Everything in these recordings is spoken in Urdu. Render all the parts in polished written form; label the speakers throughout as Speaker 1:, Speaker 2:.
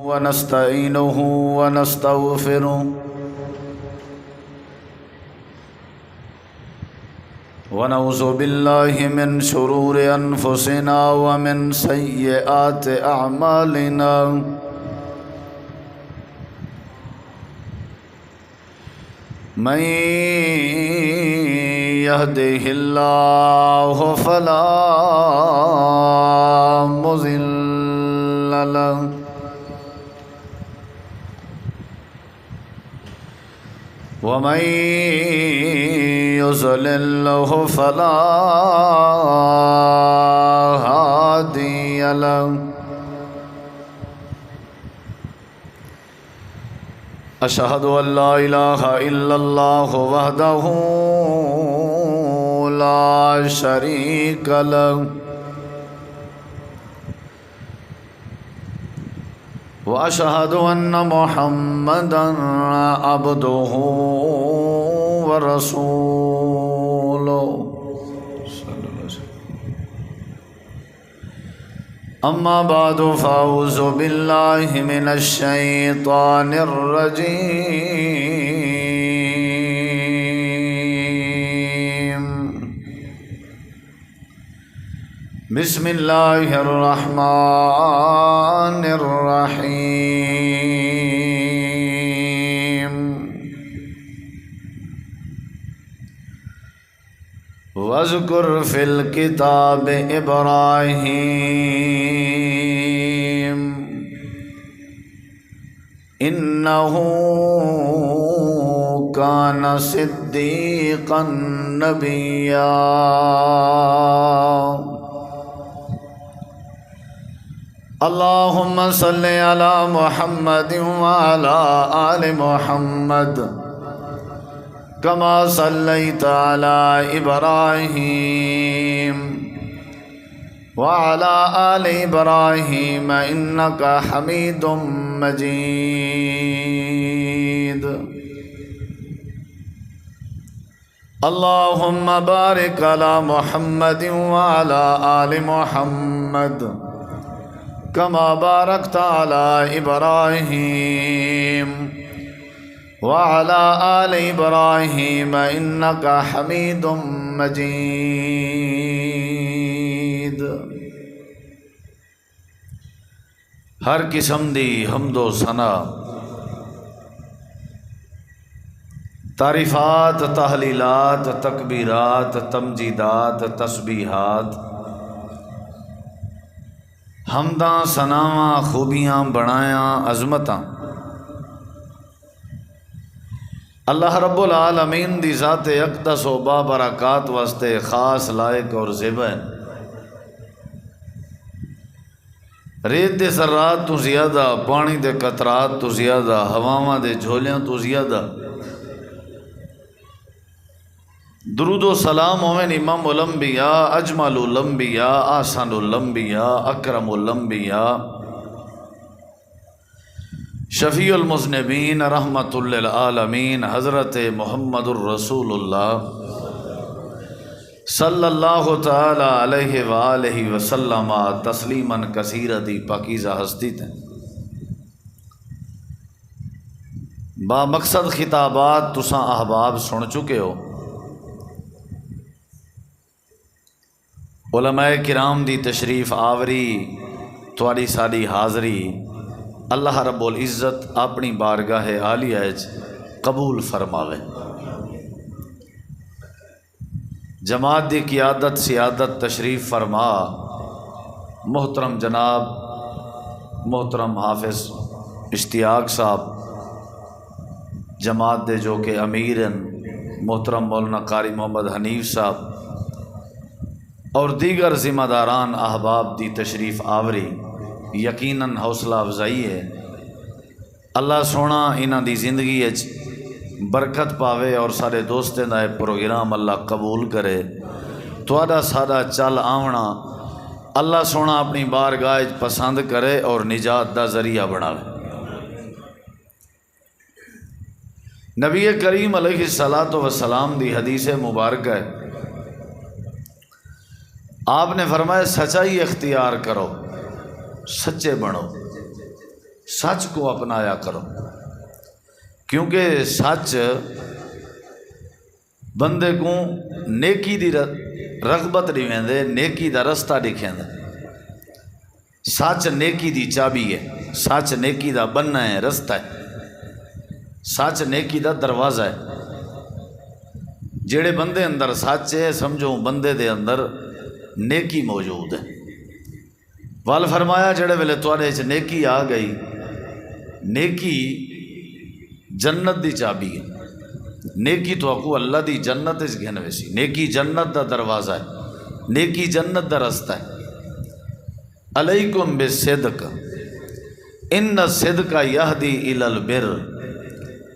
Speaker 1: ونستعينه ونستغفره ونعوذ بالله من شرور أنفسنا ومن سيئات أعمالنا من يهده الله فلا مضل له ومن يضلل فلا هادي له أشهد أن لا إله إلا الله وحده لا شريك له وأشهد أن محمدًا عبده ورسوله أما بعد فأعوذ بالله من الشيطان الرجيم بسم الله الرحمن الرحيم واذكر في الكتاب إبراهيم إنه كان صديقا نبيا اللهم صل على محمد وعلى آل محمد كما صليت على إبراهيم وعلى آل إبراهيم إنك حميد مجيد اللهم بارك على محمد وعلى آل محمد كما باركت على إبراهيم وعلى آل إبراهيم إنك حميد مجيد ہر قسم دی حمد و ثنا تعریفات تحلیلات تکبیرات تمجیدات تسبیحات حمداں ثناواں خوبیاں بڑایاں عظمتاں اللہ رب العالمین دی ذات اقدس و بابرکات واسطے خاص لائق اور زیبا ہے۔ ریت دے ذرات تو زیادہ، پانی دے قطرات تو زیادہ، ہواواں دے جھولیاں تو زیادہ درود و سلام ہوئیں امام الانبیاء، اجمل الانبیاء، احسن الانبیاء، اکرم الانبیاء، شفیع المذنبین، رحمت للعالمین، حضرت محمد الرسول اللہ صلی اللہ تعالی علیہ وآلہ وسلم تسلیما کثیرا دی پاکیزہ ہستی تھے۔ با مقصد خطابات تساں احباب سن چکے ہو۔ علماء کرام دی تشریف آوری، تواڈی ساری حاضری اللہ رب العزت اپنی بارگاہ عالیہ قبول فرماوے۔ جماعت دی قیادت سیادت تشریف فرما محترم جناب محترم حافظ اشتیاق صاحب، جماعت دے جو کہ امیر ہیں محترم مولانا قاری محمد حنیف صاحب اور دیگر ذمہ داران احباب دی تشریف آوری یقیناً حوصلہ افزائی ہے۔ اللہ سونا انہاں دی زندگی برکت پاوے اور سارے دوستیں دا پروگرام اللہ قبول کرے۔ تواڈا سارا چل آونا اللہ سونا اپنی بارگاہ پسند کرے اور نجات دا ذریعہ بناوے۔ نبی کریم علیہ السلام دی حدیث مبارکہ ہے، آپ نے فرمایا سچائی اختیار کرو، سچے بنو، سچ کو اپنایا کرو، کیونکہ سچ بندے کو نیکی دی رغبت ڈیویندے، نیکی دا رستہ دکھیندے۔ سچ نیکی دی چابی ہے، سچ نیکی دا بننا ہے، رستہ ہے، سچ نیکی دا دروازہ ہے۔ جڑے بندے اندر سچ ہے سمجھو بندے دے اندر نیکی موجود ہے۔ وال فرمایا جڑے ویلے تواڈے وچ نیکی آ گئی، نیکی جنت دی چابی ہے، نیکی تو آکو اللہ دی جنت اس گھن ویسی، نیکی جنت دا دروازہ ہے، نیکی جنت دا رستہ ہے۔ علیکم بالصدق ان الصدق یہدی الی البر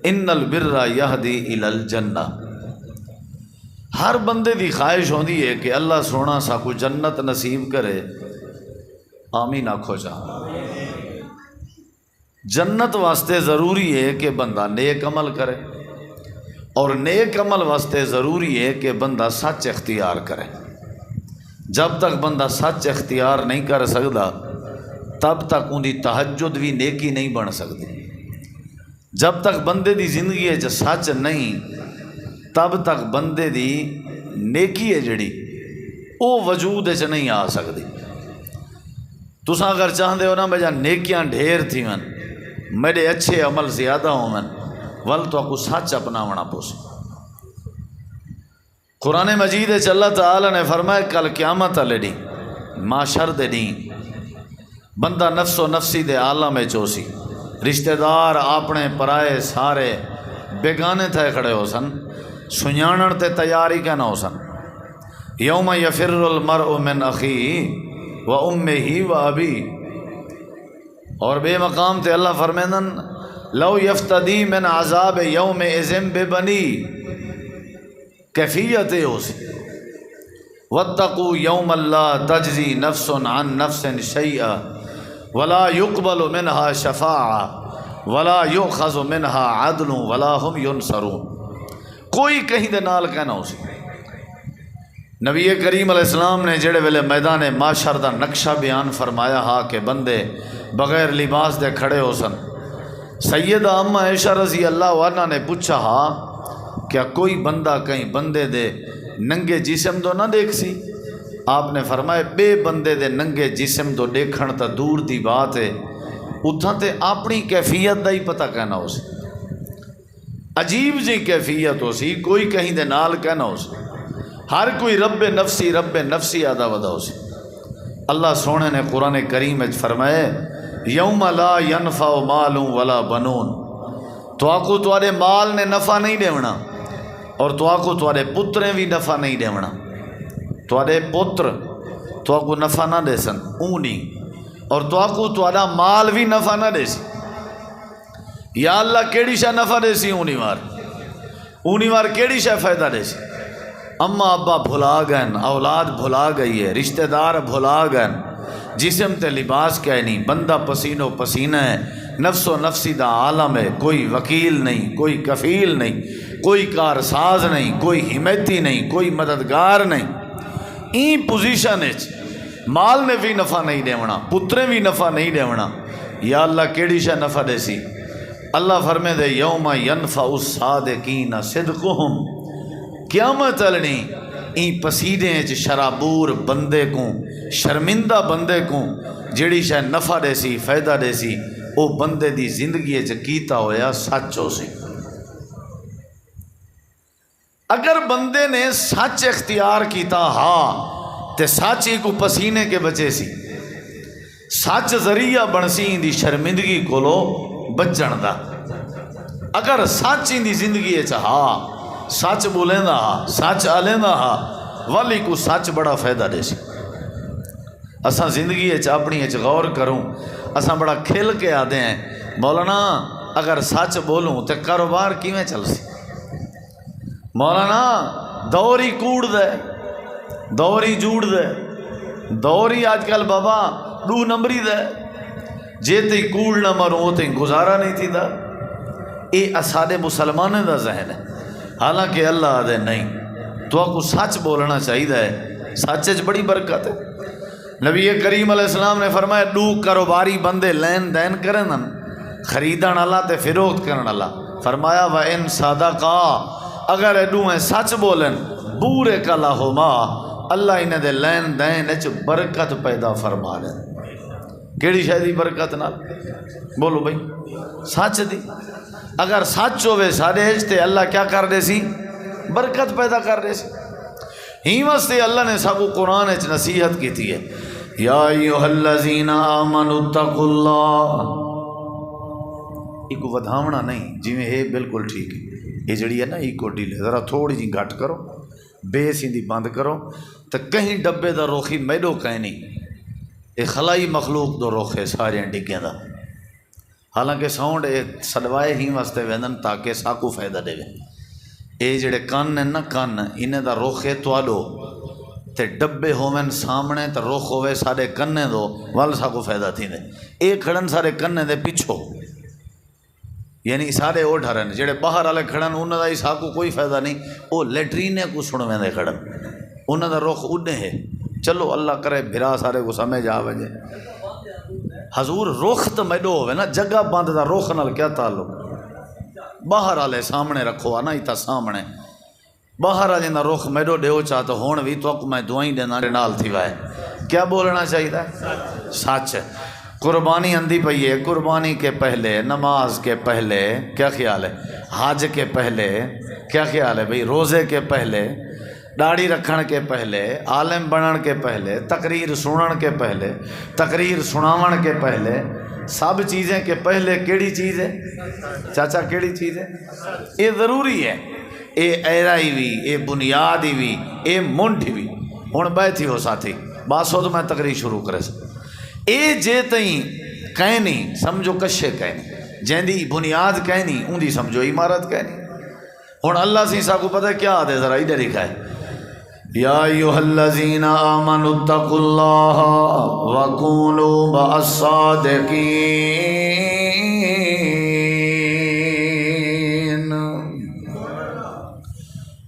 Speaker 1: ان البر یہدی الی الجنہ۔ ہر بندے دی خواہش ہوندی ہے کہ اللہ سونا ساکو جنت نصیب کرے، آمین آکھو جا۔ جنت واسطے ضروری ہے کہ بندہ نیک عمل کرے، اور نیک عمل واسطے ضروری ہے کہ بندہ سچ اختیار کرے۔ جب تک بندہ سچ اختیار نہیں کر سکتا تب تک ان دی تہجد بھی نیکی نہیں بن سکتی۔ جب تک بندے دی زندگی ہے سچ نہیں تب تک بندے دی نیکی ہے جڑی وہ وجود وچ نہیں آ سکتی۔ تساں اگر چاہتے ہو نا میرا نیکیاں ڈھیر تھیون، میرے اچھے عمل زیادہ ہون، ول تو کو سچ اپناونا پوسی۔ قرآن مجید وچ اللہ تعالی نے فرمایا کل قیامت والے ڈیں، معاشر دے ڈیں، بندہ نفس و نفسی دے عالم وچ ہوسی، رشتہ دار اپنے پرائے سارے بیگانے تھے کھڑے ہو سن، سنیانن تے تیاری کہنا ہو سن۔ یوم یفر المرء من اخیہ و امہ و ابی، اور بے مقام تے اللہ فرمیندن لو یفتدی من عذاب یوم اذن ببنی، کیفیت ہو سی واتقوا یوم لا تجزی نفس عن نفس شیئا ولا يقبل منها شفاعہ ولا یؤخذ منها عدل ولا هم ينصرون۔ کوئی کہیں دے نال کہنا ہو سی۔ نبی کریم علیہ السلام نے جڑے ویلے میدان معاشر دا نقشہ بیان فرمایا ہا کہ بندے بغیر لباس دے کھڑے ہو سن، سیدہ اما عائشہ رضی اللہ عنہ نے پوچھا ہا کیا کوئی بندہ کہیں بندے دے ننگے جسم دو نہ دیکھ سی؟ آپ نے فرمایا بے بندے دے ننگے جسم دو دیکھن تا دور دی بات ہے، اتھاں تے اپنی کیفیت دا ہی پتہ کہنا ہو سی، عجیب جی کیفیت ہو سی، کوئی کہیں دے نال کہنا ہو سی، ہر کوئی رب نفسی آدھا ودا ہو سی۔ اللہ سونے نے قرآن کریم میں فرمائے یوم لا ینفع مال ولا بنون، تو آکو تمہارے مال نے نفع نہیں دیونا، اور تو آکو تمہارے پتریں بھی نفع نہیں دیونا، تمہارے پتر تو آکو نفع نہ دے سن اونی، اور تو آکو تمہارا مال بھی نفع نہ دے سی۔ یا اللہ کیڑی شاہ نفع دے سی؟ اونی وار کیڑی شاہ فائدہ دے سی؟ اما ابا بھلا گئن، اولاد بھلا گئی ہے، رشتہ دار بھلا گئن، جسم تے لباس کیا نہیں، بندہ پسینو پسینہ ہے، نفس و نفسی دا عالم ہے، کوئی وکیل نہیں، کوئی کفیل نہیں، کوئی کارساز نہیں، کوئی حمایتی نہیں، کوئی مددگار نہیں۔ این پوزیشن ہے مال نے بھی نفع نہیں دیونا، پتریں بھی نفع نہیں دیونا، یا اللہ کیڑی شاہ نفع دے سی؟ اللہ فرمے دے یوم ینفع الصادقین صدقہم، قیامت چلنی این پسیدے شرابور بندے کو، شرمندہ بندے کو جیڑی شاہ نفع دے سی، فائدہ دے سی، او بندے دی زندگی کیتا ہویا سچ ہو سی۔ اگر بندے نے سچ اختیار کیتا ہاں تے سچ ہی کو پسینے کے بچے سی، سچ ذریعہ بنسی دی شرمندگی کولو بچن دا۔ اگر سچ دی زندگی ہاں سچ بولیں دا ہاں سچ آلیں دا ہاں والی کو سچ بڑا فائدہ دے سی۔ اساں زندگی اپنی غور کروں، اساں بڑا کھل کے آدھے ہیں مولانا اگر سچ بولوں تو کاروبار کیویں چل سی؟ مولانا دور ہی کوڑ دے، دور ہی جوڑ دے، دور ہی آج کل بابا 2 نمبری دے، جے تی کوڑ نہ مروں وہ تی گزارا نہیں تھی دا۔ یہ اسادے مسلمانوں دا ذہن ہے، حالانکہ اللہ آدھے نہیں، تو آپ کو سچ بولنا چاہیے، سچ بڑی برکت ہے۔ نبی کریم علیہ السلام نے فرمایا 2 کاروباری بندے لین دین کریں نا خریدن والا تے فروخت کرن والا۔ فرمایا وَإِن صَدَقَا، اگر اے دوویں سچ بولن، بُورِكَ لَهُمَا، اللہ انہیں دے لین دین وچ برکت پیدا فرما دے۔ کیڑی شے دی برکت نال؟ بولو بھائی، سچ دی۔ اگر سچ ہوئے سارے تے اللہ کیا کر دے سی؟ برکت پیدا کر دے سی۔ ہی واسطے اللہ نے سب کو قرآن وچ نصیحت کیتی ہے، یا ایھا الذین آمنوا اتقوا اللہ۔ ایک ودھاونا نہیں، جویں ہے بالکل ٹھیک ہے، یہ جڑی ہے نا ایکو ڈیل ذرا تھوڑی جی گھٹ کرو، بیس دی بند کرو، تو کہیں ڈبے دا روخی میڈو کہیں نہیں، یہ خلائی مخلوق دو روخ ہے سارے ڈگیں دا۔ حالانکہ ساؤنڈ سڈوائے ہی واسطے ویندن تاکہ ساکو فائدہ دے۔ اے جڑے کن ہیں نا، کن انہیں دا روخ ہے توالو تے ڈبے ہومن سامنے تے روخ ہوئے سارے کنے دو وال ساکو فائدہ تھی دے۔ اے کھڑن سارے کنے دے پچھو، یعنی سارے او ڈھرن جڑے باہر والے کھڑن انہاں دا ساکو کوئی فائدہ نہیں، او لیٹرینے کو سنویں دے کھڑن، انہاں دا رخ اڈے ہے۔ چلو اللہ کرے بھرا سارے کو سمجھ آ وجے۔ حضور رخ تو میڈو ہوئے نا، جگہ بند دا رخ نال کیا تعلق؟ باہر والے سامنے رکھو آنا ہی تا سامنے، باہر والے دا رخ میڈو ڈیو چاہتا ہون بھی تو میں دعائیں دینا نال تھی وائے۔ کیا بولنا چاہیے؟ سچ۔ قربانی اندھی پئی ہے، قربانی کے پہلے، نماز کے پہلے کیا خیال ہے، حج کے پہلے کیا خیال ہے بھئی، روزے کے پہلے، داڑھی رکھن کے پہلے، عالم بنن کے پہلے، تقریر سنن کے پہلے، تقریر سناون کے پہلے، سب چیزیں کے پہلے کیڑی چیز ہے چاچا؟ کیڑی چیز ہے؟ یہ ضروری ہے، اے ایرائی بھی، اے بنیادی بھی، اے منڈ بھی۔ ہن بیٹھی ہو ساتھی باسو تو میں تقریر شروع کرے سا، اے جے تئیں کہنی سمجھو کشے کہنی، جیندی بنیاد کہنی ان دی سمجھو عمارت کہنی۔ ہن اللہ سی سا کو پتہ کیا آدھے ذرا ادھر لکھا ہے، یا ایھا الذین آمنوا اتقوا اللہ وکونوا مع الصادقین۔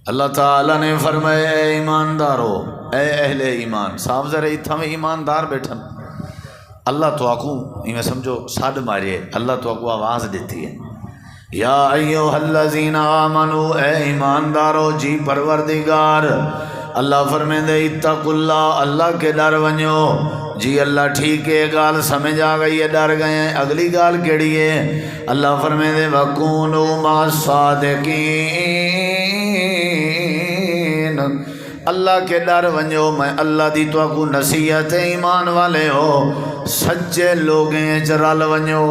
Speaker 1: اللہ تعالیٰ نے فرمایا اے ایماندارو، اے اہل ایمان، صاحب ذرا اتھا میں ایماندار بیٹھن، اللہ تو آکوں میں سمجھو ساڈ مارے، اللہ تو آکوں آواز دیتی ہے، یا ایھا الذین آمنوا، اے ایماندارو جی پروردگار، اللہ فرمیندے اتقوا اللہ، اللہ کے ڈر ونجو جی۔ اللہ ٹھیک ہے، گال سمجھ آ گئی ہے، ڈر گئے ہیں، اگلی گال کیڑی ہے؟ اللہ فرمیندے وَكُونُوا مَعَ الصَّادِقِينَ، اللہ کے ڈر ونجو، میں اللہ دی تو کو نصیحت ایمان والے ہو سچے لوگیں چ رل ونجو،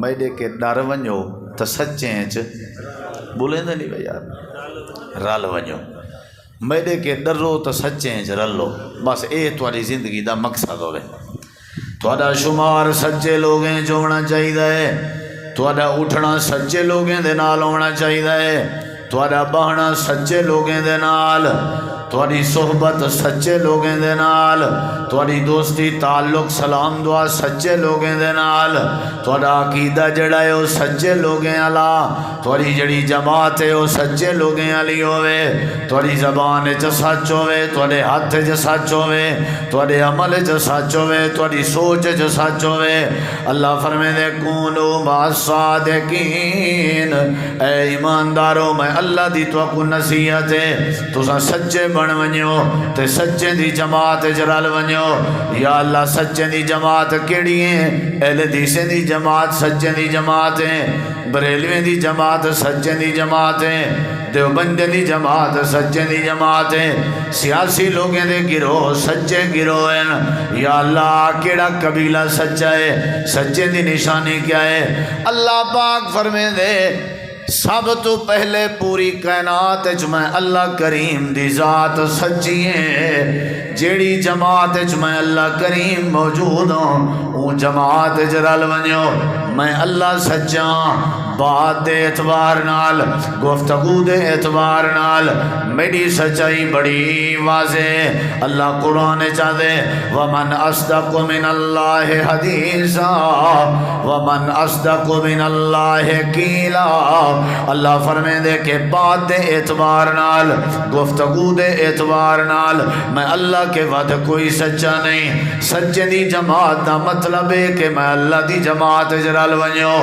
Speaker 1: میڈے کے ڈر ونجو تو سچیں چ بولیں دے نہیں بھائی یار، رل ونجو، میڈے کے ڈرو تو سچیں چ رلو، بس اے تھوڑی زندگی دا مقصد ہوئے۔ تھوڑا شمار سچے لوگیں جو ہونا چاہیے، تھوڑا اٹھنا سچے لوگیں دے نال ہونا چاہیے، تھوڑا بہنا سچے لوگیں دے نال، تھوڑی صحبت سچے لوگیں دے نال، تھوڑی دوستی تعلق سلام دعا سچے لوگیں دے نال، تھوڑا عقیدہ جڑا ہے وہ سچے لوگیں علا، تھوڑی جڑی جماعت ہے وہ سچے لوگیں علی ہوئے، تھوڑی زبان چ سچ ہوئے، تھوڑے ہاتھ چ سچ ہوئے، تھوڑے عمل چ سچ ہوئے، تھوڑی سوچ چ سچ ہوئے۔ اللہ فرمیندے کونوا مع الصادقین، اے ایماندارو میں اللہ دی تو کو نصیحت ہے، تساں سچے بن ونجو تے سچے دی جماعت چ رل ونجو۔ یا اللہ سچے دی جماعت کیڑی ہے؟ اہل حدیثیں دی جماعت سچے دی جماعت ہے، بریلویں دی جماعت سچے دی جماعت ہے، دیوبندیں دی جماعت سچے دی جماعت ہے، سیاسی لوگیں دے گروہ سچے گروہ ہیں۔ یا اللہ کیڑا قبیلہ سچا ہے، سچے دی نشانی کیا ہے؟ اللہ پاک فرمیندے سب تو پہلے پوری کائنات وچ میں اللہ کریم دی ذات سچی ہے، جیڑی جماعت وچ میں اللہ کریم موجود ہوں وہ جماعت وچ رل ونجو، میں اللہ سچاں، بات دے اعتبار نال، گفتگو دے اعتبار نال میری سچائی بڑی واضح۔ اللہ قرآن چاہتے وَمَنْ أَصْدَقُ مِنَ اللَّهِ حَدِيثًا وَمَنْ أَصْدَقُ مِنَ اللَّهِ قِيلًا۔ اللہ فرمیندے کہ بات دے اعتبار نال، گفتگو دے اعتبار نال میں اللہ کے ود کوئی سچا نہیں۔ سچے دی جماعت دا مطلب ہے کہ میں اللہ دی جماعت نال ونجو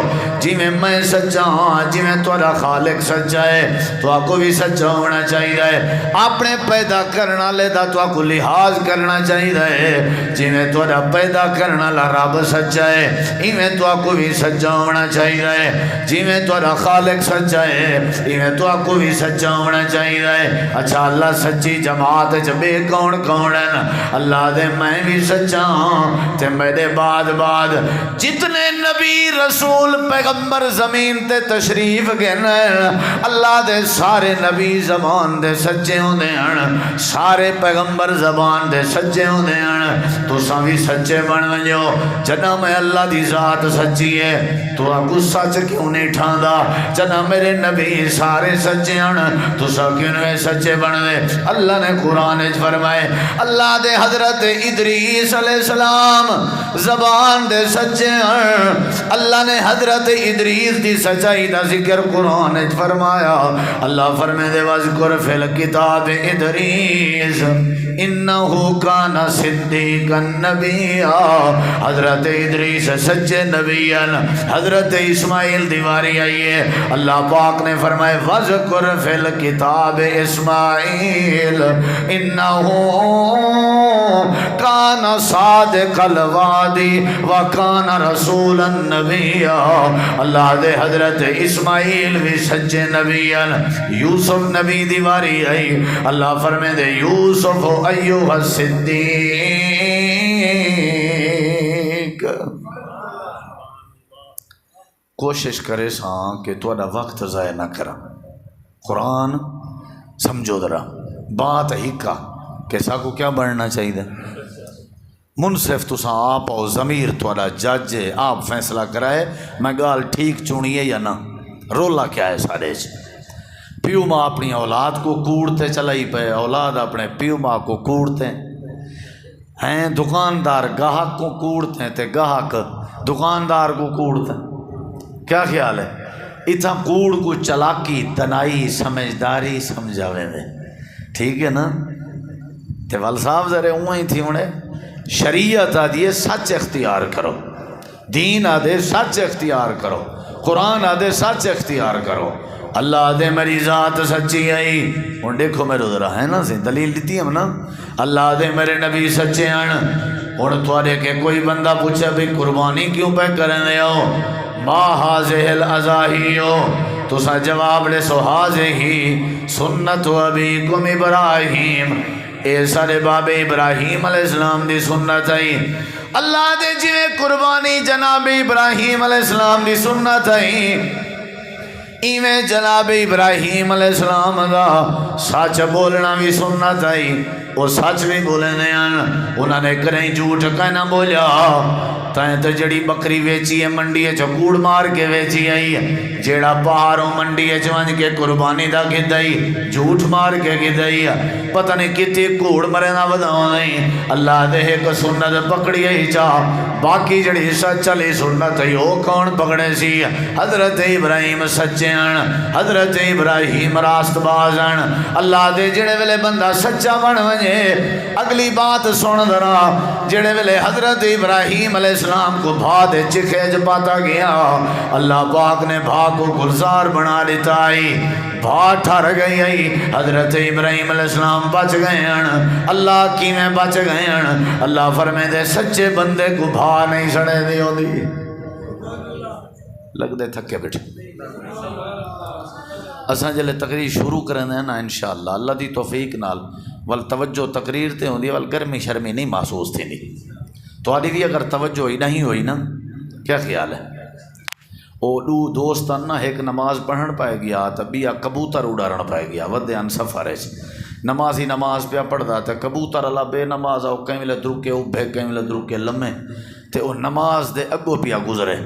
Speaker 1: جی میں سچا ہاں جی میں تھوڑا خالق سچا ہے تو آپ کو بھی سچا ہونا چاہیے اپنے پیدا کرنے والے دا تو آپ کو لحاظ کرنا چاہیے جی میں تھوڑا پیدا کرنے والا رب سچا ہے ایویں تو آپ کو بھی سچا ہونا چاہیے جی میں تھوڑا خالق سچا ہے ایویں تو آپ کو بھی سچا ہونا چاہیے اچھا اللہ سچی جماعت جبے کون کون ہے اللہ دے میں بھی سچا ہاں تے میرے بعد جتنے نبی رسول پیغمبر زمین تے تشریف گئے اللہ دے سارے نبی زبان دے سچے ہوندے ہیں سارے پیغمبر زبان دے سچے ہوندے ہیں تو سبھی سچے بن وجو جنا میں اللہ دی ذات سچی ہے تو آپ سچ کیوں نہیں ٹھاندا جنا میرے نبی سارے سچے ہیں تو سب کیوں نہیں سچے بن دے اللہ نے قرآن وچ فرمائے اللہ دے حضرت ادریس علیہ السلام زبان دے سچے ہیں اللہ نے حضرت ادریس دی سچائی دا ذکر قرآن وچ فرمایا اللہ فرمائے دے وذکر فی الکتاب ادریس انہو کان صدیقا نبیا حضرت ادریس سچے نبی ہیں حضرت اسماعیل دیواری آئیے اللہ پاک نے فرمائے وذکر فی الکتاب اسماعیل انہو کان صادق الوعدی وکان رسول النبی اللہ دے حضرت اسماعیل بھی سچے نبی ہیں یوسف نبی دیواری آئی اللہ فرمائے دے یوسف ایوہ الصدیق کوشش کرے ساں کہ تھوڑا وقت ضائع نہ کرا قرآن سمجھو ذرا بات ہی کا کہ سا کو کیا بڑھنا چاہیے منصف تساں آپ اور ضمیر تھوڑا جج ہے آپ فیصلہ کرائے میں گال ٹھیک چونیے یا نہ رولا کیا ہے سارے پیو ماں اپنی اولاد کو کوڑتے چلائی پہ اولاد اپنے پیو ماں کو کوڑتے ہیں دکاندار گاہک کو کوڑتے ہیں تے گاہک دکاندار کو کوڑتے ہیں کیا خیال ہے اتنا کوڑ کو چلاکی تنائی سمجھداری سمجھاوے دے ٹھیک ہے نا تے وال صاحب ذرے ہی تھی انہیں شریعت آدھے سچ اختیار کرو دین آدھے سچ اختیار کرو قرآن آدھے سچ اختیار کرو اللہ آدھے میری ذات سچی آئی ہوں دیکھو میرے ذرا ہے نا سی دلیل دیتی ہم نا اللہ آدھے میرے نبی سچے ہیں ہوں تھوڑے کہ کوئی بندہ پوچھے بھئی قربانی کیوں پہ کریں دے ہو ما حاضح الازاہی ہو تو سا جواب لے سو حاضحی سنت و ابیکم ابراہیم اے سارے باب ابراہیم علیہ السلام دی سنت آئی اللہ دے جوے قربانی جناب ابراہیم علیہ السلام دی سنت آئی ایویں جناب ابراہیم علیہ السلام دا سچ بولنا بھی سنت آئی وہ سچ بھی بولنے ہیں انہوں نے کریں جھوٹ کہنا بولیا تائیں تو جڑی بکری ویچی ہے منڈی ہے کوڑ مار کے ویچی آئی ہے جیڑا پہاڑوں منڈی ہے چوانج کے قربانی دا گدائی جھوٹ مار کے گدائی پتہ نہیں کتی کوڑ مرے نہ بداؤں نہیں اللہ دے ایک سنت پکڑی ہی چاہ باقی جڑی سچ چلی سنت ہے وہ کون پکڑے سی حضرت ابراہیم سچے ہیں حضرت ابراہیم راست باز ہیں اللہ دے جڑے ویلے بندہ سچا بن وجے اگلی بات سن ذرا جڑے ویلے حضرت ابراہیم علیہ السلام کو بھا دے چکھے جپاتا گیا اللہ پاک نے بھا کو گلزار بنا لیتا آئی بھا ٹھر گئی آئی حضرت ابراہیم علیہ السلام بچ گئے ہیں اللہ کی میں بچ گئے ہیں اللہ فرمے دے سچے بندے کو بھا نہیں سڑے دی ہو دی لگ دے تھکے بیٹھے اساں جلے تقریر شروع کرنے ہیں نا انشاءاللہ اللہ دی توفیق نال وال توجہ تقریر تے ہوندی وال گرمی شرمی نہیں محسوس تھی نہیں تو آدھی بھی اگر توجہ ہی نہیں ہوئی نا کیا خیال ہے او دو دوستان نا ایک نماز پڑھن پائے گیا تبھی کبوتر اڑارن پائے گیا ودیان سفر ہے نمازی نماز پہ پڑھتا تھا کبوتر اللہ بے نماز آؤ کہیں ملے درکے اوبھے کہیں ملے درکے لمے تے او نماز دے اگو پیا گزرے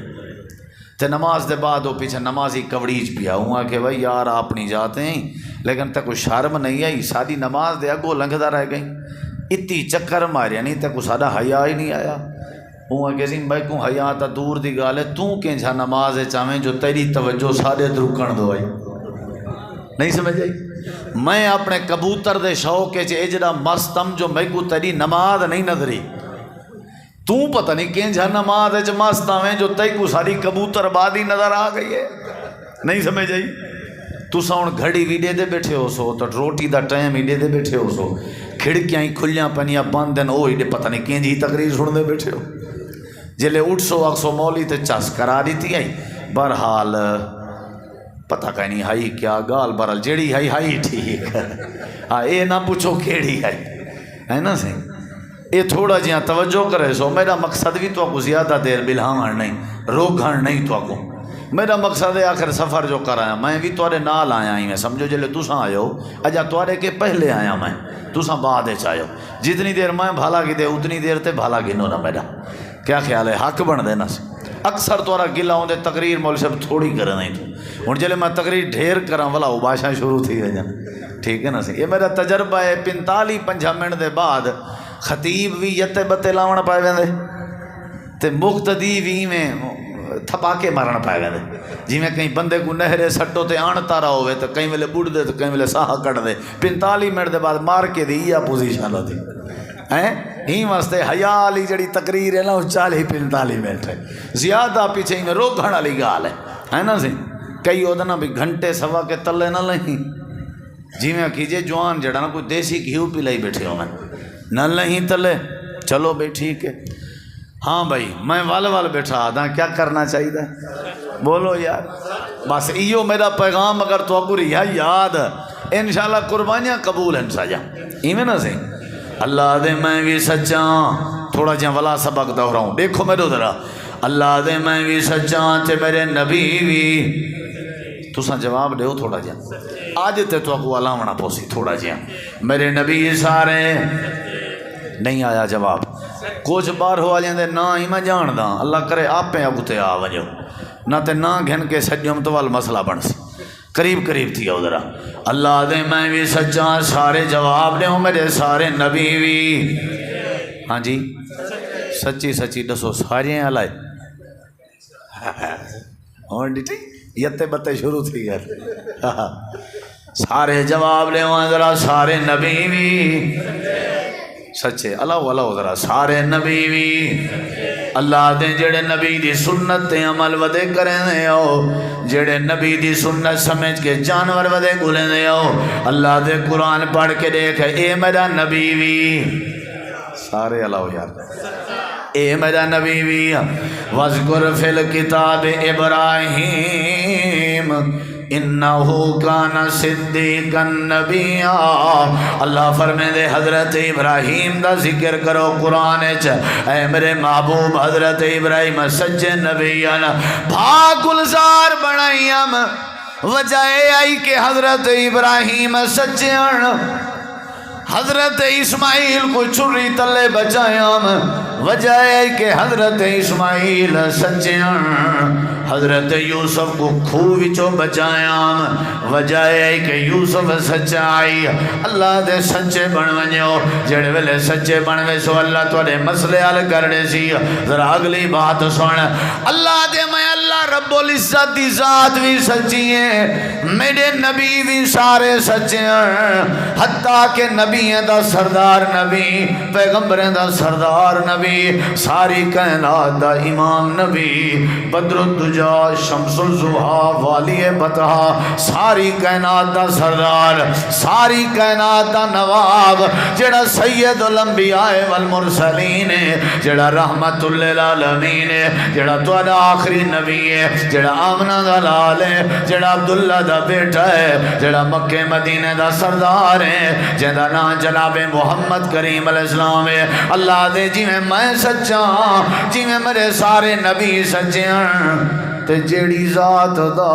Speaker 1: تے نماز دے بعد وہ پیچھے نمازی کوڑیج پیا ہوا کہ بھائی یار آپ نہیں جاتے ہیں لیکن تک کوئی شرم نہیں آئی ساری نماز دے اگو لنگھدا رہ گئی اتنی چکر ماریا نہیں تے کوئی ساڈا حیا ہی نہیں آیا ہوا کہ سیم بھائی کو حیا تا دور دی گال ہے تو کینجھا نماز چاہیں جو تیری توجہ سارے درکن دو آئی نہیں سمجھ آئی میں اپنے کبوتر دے شوق کے اجڑا مستم جو میں کو تیری نماز نہیں نظری تو پتہ نہیں کہ جہاں نماز مست آویں جو تئی کو ساری کبوتر بادی نظر آ گئی ہے، نہیں سمجھ آئی؟ تسا ہوں گھڑی بھی دے بیٹھے ہو سو تو روٹی دا ٹائم ہی دے بیٹھے ہو سو، کھڑکیاں ہی کھلیاں پنیاں بند ہیں، وہ ہی پتہ نہیں کہیں جی تقریر سن دے بیٹھے ہو، جلے اٹھ سو آکھ سو مولی تے چس کرا دیتی آئی۔ بہرحال پتہ کہیں نہیں ہائی کیا گال برال جیڑی ہائی ٹھیک ہاں، اے نہ پوچھو کیڑی ہے نا سی، یہ تھوڑا جہاں توجہ کرے سو۔ میرا مقصد بھی تو کو زیادہ دیر بلہاں نہیں، روکھن نہیں تو کو، میرا مقصد ہے آخر سفر جو کر آیا میں بھی توڑے نال آیا ہی میں، سمجھو جلے تساں آئے ہو اجا توڑے کے پہلے آیا میں، تساں بعد چاہے ہو، جتنی دیر میں بھالا کی دے اتنی دیر تے بھالا گنو نا میرا، کیا خیال ہے؟ حق بن دینا سی۔ اکثر تورا گلا ہوں دے تقریر مول صاحب تھوڑی کرے نہیں تو ہوں جلے میں تقریر ڈھیر کراں والا وہ بادشاہ شروع تھی ہے جا، ٹھیک ہے نا سی۔ یہ میرا تجربہ ہے، 45-50 منٹ دے بعد خطیب بھی یتے بتے لاؤن پائے ویندے تے مقتدی بھی میں تھپاکے مارن پائے ویندے، جی میں کہیں بندے کو نہرے سٹو تے آنتا رہا ہوئے تو کہیں ویلے بڑھ دے تو کہیں ویلے ساہ کٹ دے، 45 منٹ دے بعد مار کے دی یا پوزیشن ہوتی ہی واسطے حیا علی جڑی تقریر ہے نا وہ 40-45 منٹ ہے، زیادہ پیچھے ہی میں روکھن والی گال ہے نا سی۔ کئی ادنا بھی گھنٹے سوا کے تلے نہ لہیں، جی میں کیجئے جوان جڑا نا کوئی دیسی گھیو پلائی بیٹھے ہو میں نہ لہیں تلے، چلو بھائی ٹھیک ہے۔ ہاں بھائی میں وال بیٹھا آدھا کیا کرنا چاہیے بولو یار، بس ایو میرا پیغام اگر تو کو رہا یاد انشاءاللہ قربانیاں قبول ہیں ساجا ایویں نہ سے اللہ دے میں بھی سچاں، تھوڑا جہاں والا سبق دہراؤں دیکھو میرے ذرا، اللہ دے میں بھی سچاں تے میرے نبی بھی، تساں جواب دیو تھوڑا جہاں آج تے تو کو علامنا پوسی تھوڑا جہاں میرے نبی سارے نہیں آیا جواب، کچھ بار ہوا جاندے نہ ہی میں جان دا اللہ کرے آپ پہ اگتے آ وجو نہ تے نہ گھن کے سجم تو وال مسئلہ بن سی قریب تھی ادھر اللہ دے میں بھی سچا سارے جواب دے میرے سارے نبی بھی، ہاں جی سچی دسو سارے ہلائے اور ڈٹی یتے بتے شروع تھی گئے سارے جواب دے ذرا سارے نبی بھی سچے اللہ ذرا سارے نبی بھی، اللہ دے جڑے نبی دی سنت تے عمل ودے کریں دے ہو، جڑے نبی دی سنت سمجھ کے جانور ودے گلیں دے ہو، اللہ دے قرآن پڑھ کے دیکھ اے میرا نبی بھی سارے اللہ یار اے میرا نبی بھی، وَذْكُرْ فِي الْكِتَابِ إِبْرَاهِيمَ انہو کان صدیقا نبیا، اللہ فرمے دے حضرت ابراہیم دا ذکر کرو قرآن اے میرے محبوب حضرت ابراہیم سچے نبیان بھا گلزار بنائیم، وجہ آئی کہ حضرت ابراہیم سچے حضرت اسماعیل کو چھری تلے بچائیم، وجہ ہے کہ حضرت اسماعیل سچے حضرت یوسف کو کھوچو بچائیم، وجہ ہے کہ یوسف سچائی اللہ دے سچے بنوانیو، جڑے ویلے سچے بنوے سو اللہ توڑے مسئلے حل کرنے سی۔ ذرا اگلی بات سن، اللہ دے میں اللہ رب العزت دی ذات بھی سچی ہے، میرے نبی بھی سارے سچے ہیں، حتیٰ کہ نبی دا سردار نبی، پیغمبریں دا سردار نبی، ساری کائنات دا امام نبی، بدر الدجا شمس الضحیٰ والی بطحا، ساری کائنات دا سردار، ساری کائنات دا نواب، جڑا سید الانبیاء والمرسلین ہے، جڑا رحمت للعالمین ہے، جڑا توڑا آخری نبی ہے، جڑا آمنہ دا لال ہے، جڑا عبداللہ دا بیٹا ہے، جڑا مکہ مدینہ دا سردار ہے، جڑا نا جناب محمد کریم علیہ السلام ہے۔ اللہ دے جی میں سچا جی میں میرے سارے نبی سچے ہیں، تے جیڑی ذات دا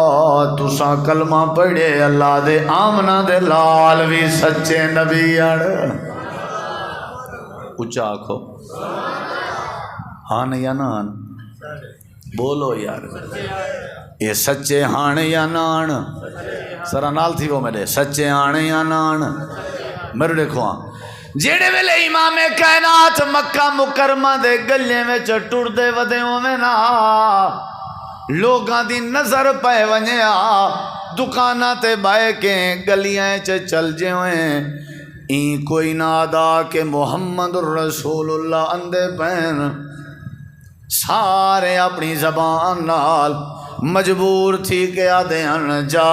Speaker 1: تساں کلمہ پڑھے اللہ دے آمنہ دے لال بھی سچے نبی ہیں، اچھا آکھو ہاں یا نان بولو یار یہ سچے ہاں یا نان، سرا نال تھی وہ میرے سچے ہاں یا نان میرے دیکھو ہاں جیڑے ویلے امام کائنات مکہ مکرمہ دے گلیے میں چٹوڑ دے ودے ہوئے نا لوگاں دی نظر پائے ونیا دکانہ تے بائے کے گلیاں چل جے ہوئے این کوئی نادا کہ محمد الرسول اللہ اندے پین سارے اپنی زبان نال مجبور تھی کہ آدھین جا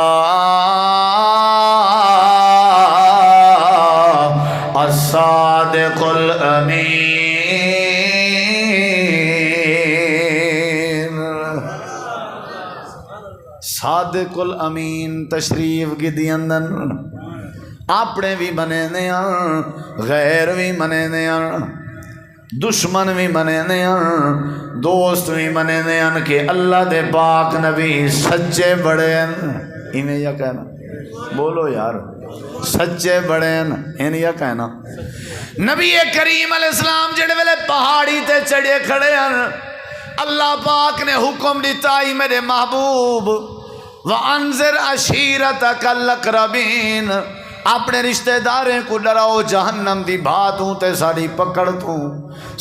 Speaker 1: الصادق الامین، صادق الامین تشریف کی دیندن، اپنے بھی منے دیا غیر بھی منے دیا، دشمن بھی منے دیا دوست بھی منے دیا کہ اللہ دے پاک نبی سچے بڑے ہیں، انہیں یا کہنا بولو یار، سچے بڑے ہیں انہیں یا کہنا۔ نبی کریم علیہ السلام جڑے ویلے پہاڑی تے چڑھے کھڑے ہیں، اللہ پاک نے حکم دیتا ہی میرے محبوب وَأَنذِرْ عَشِيرَتَكَ الْأَقْرَبِينَ، اپنے رشتہ داریں کو ڈراؤ جہنم دی بھاتوں تے ساری پکڑ توں۔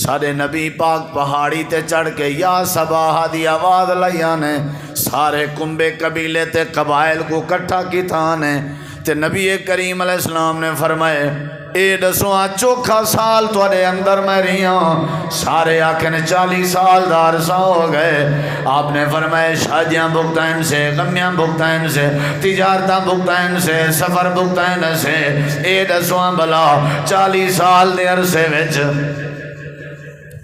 Speaker 1: سارے نبی پاک پہاڑی تے چڑھ کے یا صباح دی آواز لائیانے، سارے کنبے قبیلے تے قبائل کو کٹھا کی تھانے تے نبی کریم علیہ السلام نے فرمائے اے دسواں چوکھا سال توڑے اندر میں رہیاں، سارے آکھنے 40 سال دا عرصہ ہو گئے۔ آپ نے فرمائے شادیاں بھگتائن سے، غمیاں بھگتائن سے، تجارتاں بھگتائن سے، سفر بھگتائن سے، اے دسواں بلا 40 سال دے عرصے وچ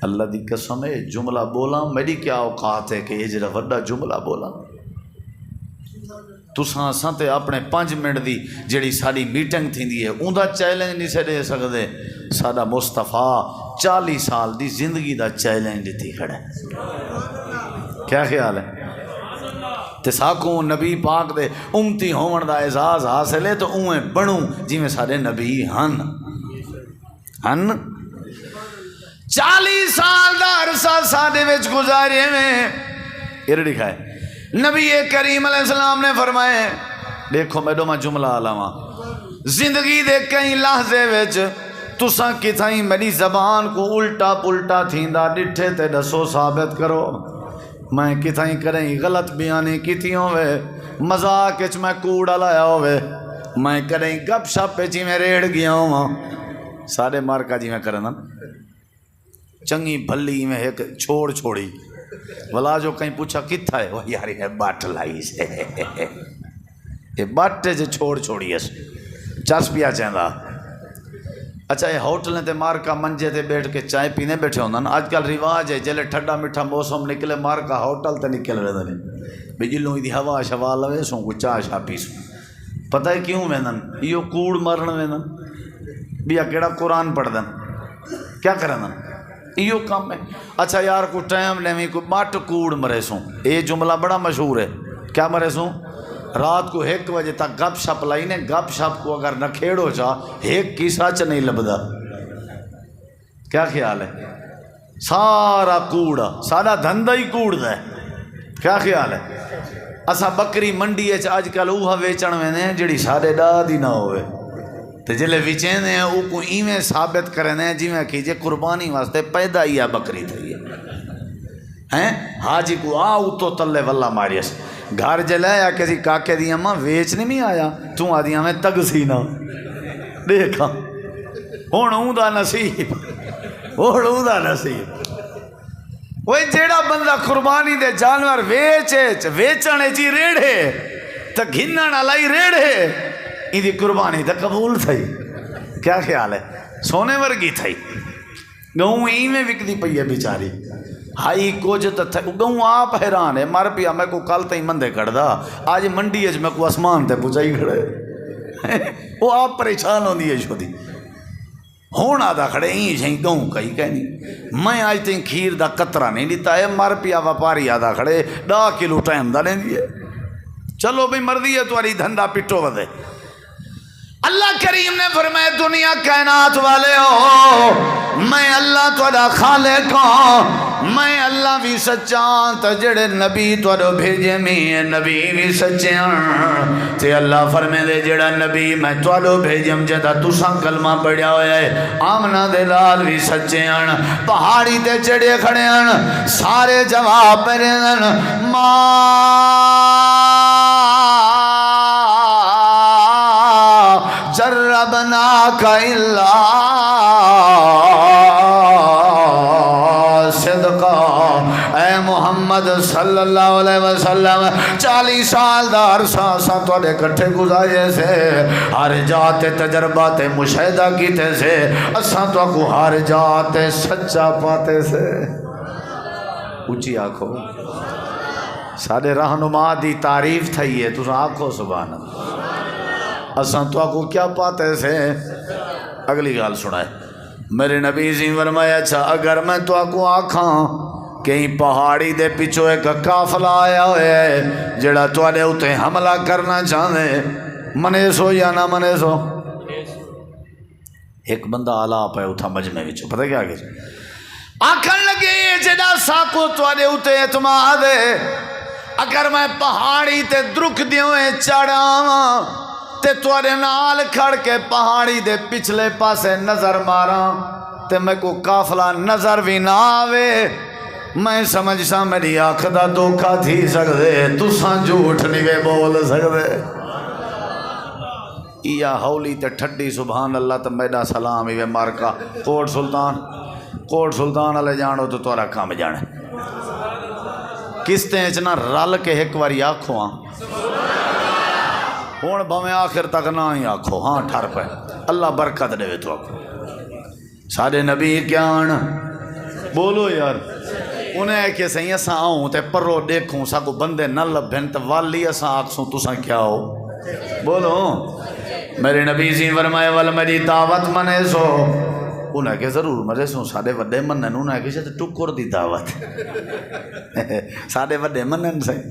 Speaker 1: اللہ دی قسم ہے جملہ بولا میری کیا اوقات ہے کہ یہ جڑا وڈا جملہ بولا۔ تساں اساں تے اپنے 5 منٹ دی جڑی ساری میٹنگ تھیندی ہے اوندا چیلنج نہیں سے دے سکدے، ساڈا مصطفیٰ 40 سال دی زندگی دا چیلنج دیتی کھڑا ہے۔ کیا خیال ہے؟ تے ساکوں نبی پاک دے امتی ہون دا اعزاز حاصل ہے تو اویں بنوں جی میں سارے نبی ہن 40 سال دا عرصہ سادے وچ گزارے میں یہ لکھا ہے۔ نبی کریم علیہ السلام نے فرمائے دیکھو میڈو میں جملہ آلاواں زندگی دے کئی لحظے وچ تساں کتھائیں میری زبان کو الٹا پلٹا تھیندا ڈٹھے تے دسو ثابت کرو، میں کتھائیں کریں غلط بیانی کیتی ہوئے، مذاق وچ میں کوڑا لایا ہوئے، میں کریں گپ شپ جی میں ریڑ گیا ہوں، سارے مارکا جی میں کرنا چنگی بھلی میں ایک چھوڑ چھوڑی ولا جو کہیں پوچھا کتھا ہے وہ یاری ہے بات لائی سے یہ باٹے جو چھوڑ چھوڑی ہے چاس پیا چاہتا۔ اچھا یہ ہوٹلیں تے مارکا منجے تے بیٹھ کے چائے پینے بیٹھے ہوندن، آج کل رواج ہے جلے ٹھڈا میٹھا موسم نکلے مارکا ہوٹل تے نکل رہے دنے بھی جلوں دی ہوا شوا لوے سوں کو چاہ شاہ پیسوں۔ پتہ ہے کیوں ویندن یہ کوڑ مرن ویندن بیا کیڑا قرآن پڑھ دن کیا کرن یہ کام ہے۔ اچھا یار کو ٹائم نہیں کو بٹ کوڑ مرے سوں، یہ جملہ بڑا مشہور ہے کیا مرے سوں رات کو 1 بجے تک گپ شپ لائی نے، گپ شپ کو اگر نہ کھیڑو چاہ ایک کی سچ نہیں لبدا۔ کیا خیال ہے؟ سارا کوڑا سارا دھندا ہی کوڑ دا ہے۔ کیا خیال ہے؟ اسا بکری منڈی ہے آج کل اوہا ویچن ویندے ہیں جڑی سارے ڈاد ہی نہ ہوئے تے جلے وچین ہیں او کو ایویں ثابت کرنے ہیں جی میں کیجئے قربانی واسطے پیدا ہی ہے بکری تھی ہیں حاجی کو آؤ تو تلے واللہ ماریس گھر جلایا کسی کاکے دی اماں ویچ نہیں آیا تو آدیاں میں تگ سی نہ دیکھا ہون اون دا نصیب وہ جیڑا بندہ قربانی دے جانور ویچنے جی ریڑھے تا گھنن علائی ریڑھے ان دی قربانی تا قبول تھئی۔ کیا خیال ہے؟ سونے ورگی تھئی گہوں ایویں وکدی پئی ہے بیچاری ہائی کچھ تو گہوں آپ حیران ہے مر پیا میں کو کل تھی مندے کڑدا آج منڈی ہے میں کو آسمان تے پہنچائی کھڑے وہ آپ پریشان ہوندی ہے شو دی ہون آدھا کھڑے این جھیں گہوں کئی کہنی میں آج تھی کھیر دا قطرہ نہیں لیتا ہے مر پیا وپاری آدھا کھڑے 10 کلو ٹائم دا لیں دیئے چلو بھئی مردی ہے تمہاری دھندا پٹو ودے۔ اللہ کریم نے فرمایا دنیا کائنات والے ہو میں اللہ تھوڑا خالق ہوں، میں اللہ بھی سچاں تے جڑے نبی تھوڑا بھیجے میں نبی بھی سچے ہیں تے اللہ فرمائے دے جڑا نبی میں تھوڑا بھیجم جدا تساں کلمہ پڑھیا ہویا ہے آمنہ دے لال بھی سچے ہیں پہاڑی تے چڑھے کھڑے ہیں سارے جواب پڑھے ہیں جربناک الا صدقا صلی اللہ علیہ وسلم 40 سال دا عرصہ سا توڑے کٹھے گزارے سے، ہر جاتے تجربات مشاہدہ کیتے سے، اساں تو کو ہر جاتے سچا پاتے سے۔ اونچی آنکھو سارے رہنما دی تعریف تھئی ہے، تو آنکھو سبحان اللہ۔ اساں تو کو کیا پاتے سے؟ اگلی گال سنائے میرے نبی سے فرمایا اچھا اگر میں تو کو آکھاں کہیں پہاڑی دے پیچھو ایک قافلہ آیا ہوئے ہے جڑا تواڈے اوتے حملہ کرنا چاہندے، منے سو یا نہ منے سو؟ ایک بندہ آلا پہ اتھا مجمع وچ پتہ کیا کہ آکھن لگے جڑا ساکو تواڈے اوتے اعتماد ہے، اگر میں پہاڑی تے درک دیویں چڑھاواں تے تواڈے نال کھڑ کے پہاڑی دے پچھلے پاسے نظر ماراں تے میں کو قافلہ نظر بھی نہ آوے، میں سمجھ سا میری آنکھ دا دھوکا تھی سکدے، تساں جھوٹ نہیں وے بول سکدے۔ یا ہولی تے ٹھڈی سبحان اللہ تے میڈا سلام ہی وے مارکا کوٹ سلطان والے جانو تو تورا کام جانے کس تے اچنا رل کے ایک واری آکھو ہاں ہون بھویں آخر تک نہ ہی آکھو ہاں ٹھر پہ اللہ برکت دے تو آکھو سارے نبی کیان بولو یار انہیں کہ سہی اساں آؤں تے پرو دیکھوں سا کو بندے نہ لبھن تے والی اساں آکھسوں تساں کیا ہو بولو میرے نبی سی فرمائے وال میری دعوت منے سو انہیں کہ ضرور مجھے سوں ساڑھے وڈے منن انہیں کہ شاید ٹکر دی دعوت ساڑھے وڈے منن سے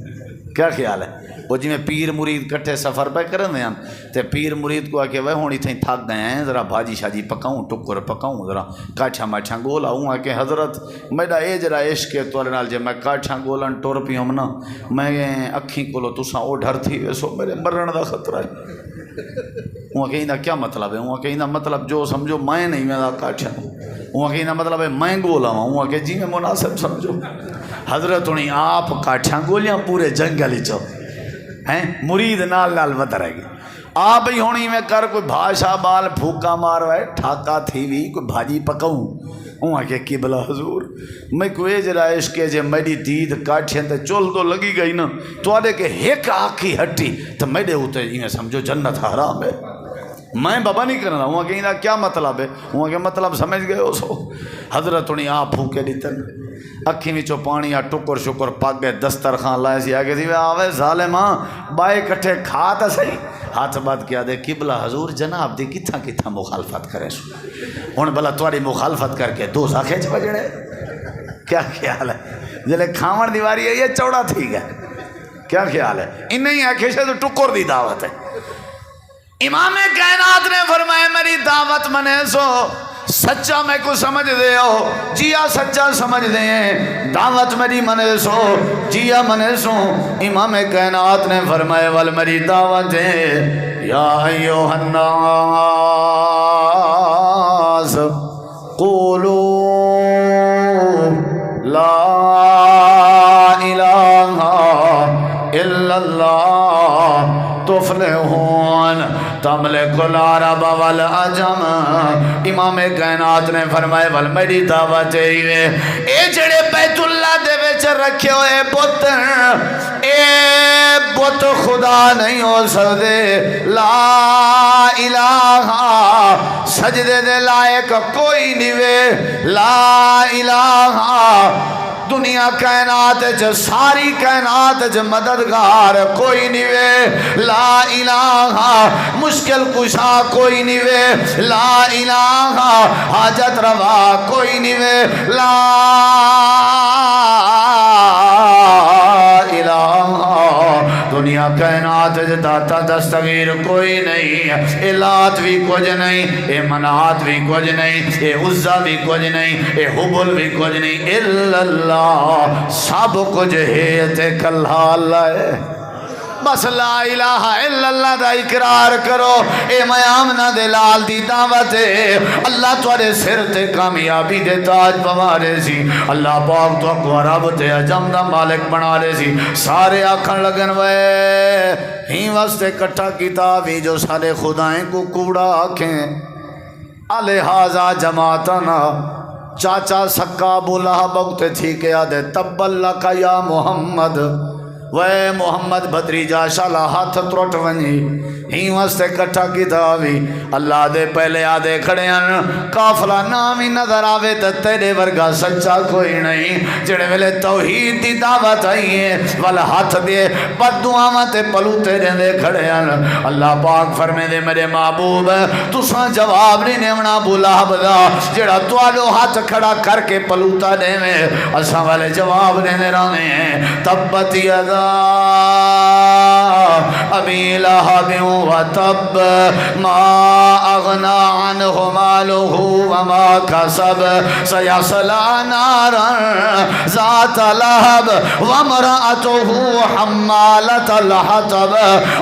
Speaker 1: کیا خیال ہے وہ جی میں پیر مرید کٹھے سفر پہ کرنے ہیں تے پیر مرید کو آکے وہ ہونی تھیں تھک گئے ہیں ذرا بھاجی شاجی پکاؤں ٹکر پکاؤں ذرا کاٹھا ماٹھا گولا ہوں آکے حضرت میڈا اے جرا عشق ہے توڑے نال جے میں کاٹھا گولن ٹور پی ہم نا میں اکھیں کولو تساں او ڈھر تھی ویسو میرے مرن دا خطرہ ہے وہاں کہیں دا کیا مطلب ہے وہاں کہیں دا مطلب جو سمجھو میں نہیں میں دا کاٹھا وہاں کہیں دا مطلب ہے میں گولا ہوں وہاں کہ جی میں مناسب سمجھو حضرت انہیں آپ کاٹھا گولیاں پورے جنگل ہی چو ہیں مرید نال نال بتا رہے گی آپ ہی ہونی میں کر کوئی بھاشا بال پھوکا ماروائے ٹھاکا تھی بھی کوئی بھاجی پکاؤں وہاں کہ قبلہ حضور میں کوئی جرا عشق جے میری دید کاٹھیں تے چول تو لگی گئی نا تو آدھے کہ ایک آنکھی ہٹی تو میرے ہوتے یہ سمجھو جنت حرام ہے میں بابا نہیں کرنا وہاں کہیں دا کیا مطلب ہے وہاں کہ مطلب سمجھ گئے ہو سو حضرت انہیں آپ پھوکے دیتن اکھی وچوں پانی یا ٹکر شکر پاک گئے دسترخوان لائے سی آگے سی آوے ظالماں بائے کٹھے کھا تا صحیح ہاتھ بات کیا دے قبلہ حضور جناب دی کتھا کتھا مخالفت کرے سو ہن بلا تواڈی مخالفت کر کے دو زاخے چ بجڑے کیا خیال ہے جلے کھاون دیواری ہے یہ چوڑا تھی گیا کیا خیال ہے انہیں ہی آکھے سے تو ٹکر دی دعوت ہے امام کائنات نے فرمایا میری دعوت منے سو سچا میں کو سمجھ دے ہو جیا سچا سمجھ دے دعوت میری منے سو جیا منے سو امام کائنات نے فرمایا وال میری دعوت ہے یا ایوہ الناس قولو لا الہ الا اللہ تفلحون تملک العرب والعجم امام کائنات نے فرمائے ول میری دعوت ہے اے جڑے بیت اللہ دے وچ رکھے ہوئے بت اے بت خدا نہیں ہو سکدے لا الہ سجدے دے لائق کوئی نہیں وے لا الہ دنیا کائنات جو ساری کائنات جو مددگار کوئی نہیں وے لا الہ مشکل کشا کوئی نہیں وے لا الہ حاجت روا کوئی نہیں وے لا الہ دنیا کائنات جو داتا دستگیر کوئی نہیں اے لات بھی کچھ نہیں اے منات بھی کچھ نہیں اے عزہ بھی کچھ نہیں اے حبل بھی کچھ نہیں الا اللہ سب کچھ ہے تے کلھا اللہ ہے بس لا الہ الا اللہ دا اقرار کرو اے میں آمنہ دے لال دی دعوت ہے اللہ توارے سر تے کامیابی دے تاج پوارے سی اللہ پاک تو کو عرب تے عجم دا مالک بنا رہے سی سارے آکھن لگن وے ہی واسطے کٹھا کتابی جو سارے خدائیں کو کوڑا آکھیں الہذا جماعتنا چاچا سکا ابو لہب بغتے تھی کہ آدھے تبلک یا محمد وے محمد بھتریجا شالا ہاتھ ترٹ ونجی ہی واسطے کٹھا کی تاوی اللہ دے پہلے آدھے کھڑے ہیں قافلہ نامی نظر آوے تے تیرے ورگا سچا کوئی نہیں جڑے ویلے توحید دی دعوت آئیے والا ہاتھ دے بد دعاواں تے پلو تیرے دے کھڑے ہیں اللہ پاک فرمے دے میرے محبوب تساں جواب نہیں دیونا ابو لہب دا جڑا توالو ہاتھ کھڑا کر کے پلوتا دے میں اساں والے جواب دینے رہنے ہیں تبت یدا ابی لہب وتب ما اغنا عنہ مالہ وما کسب سیصلی نارا ذات لہب وامرأتہ حمالۃ الحطب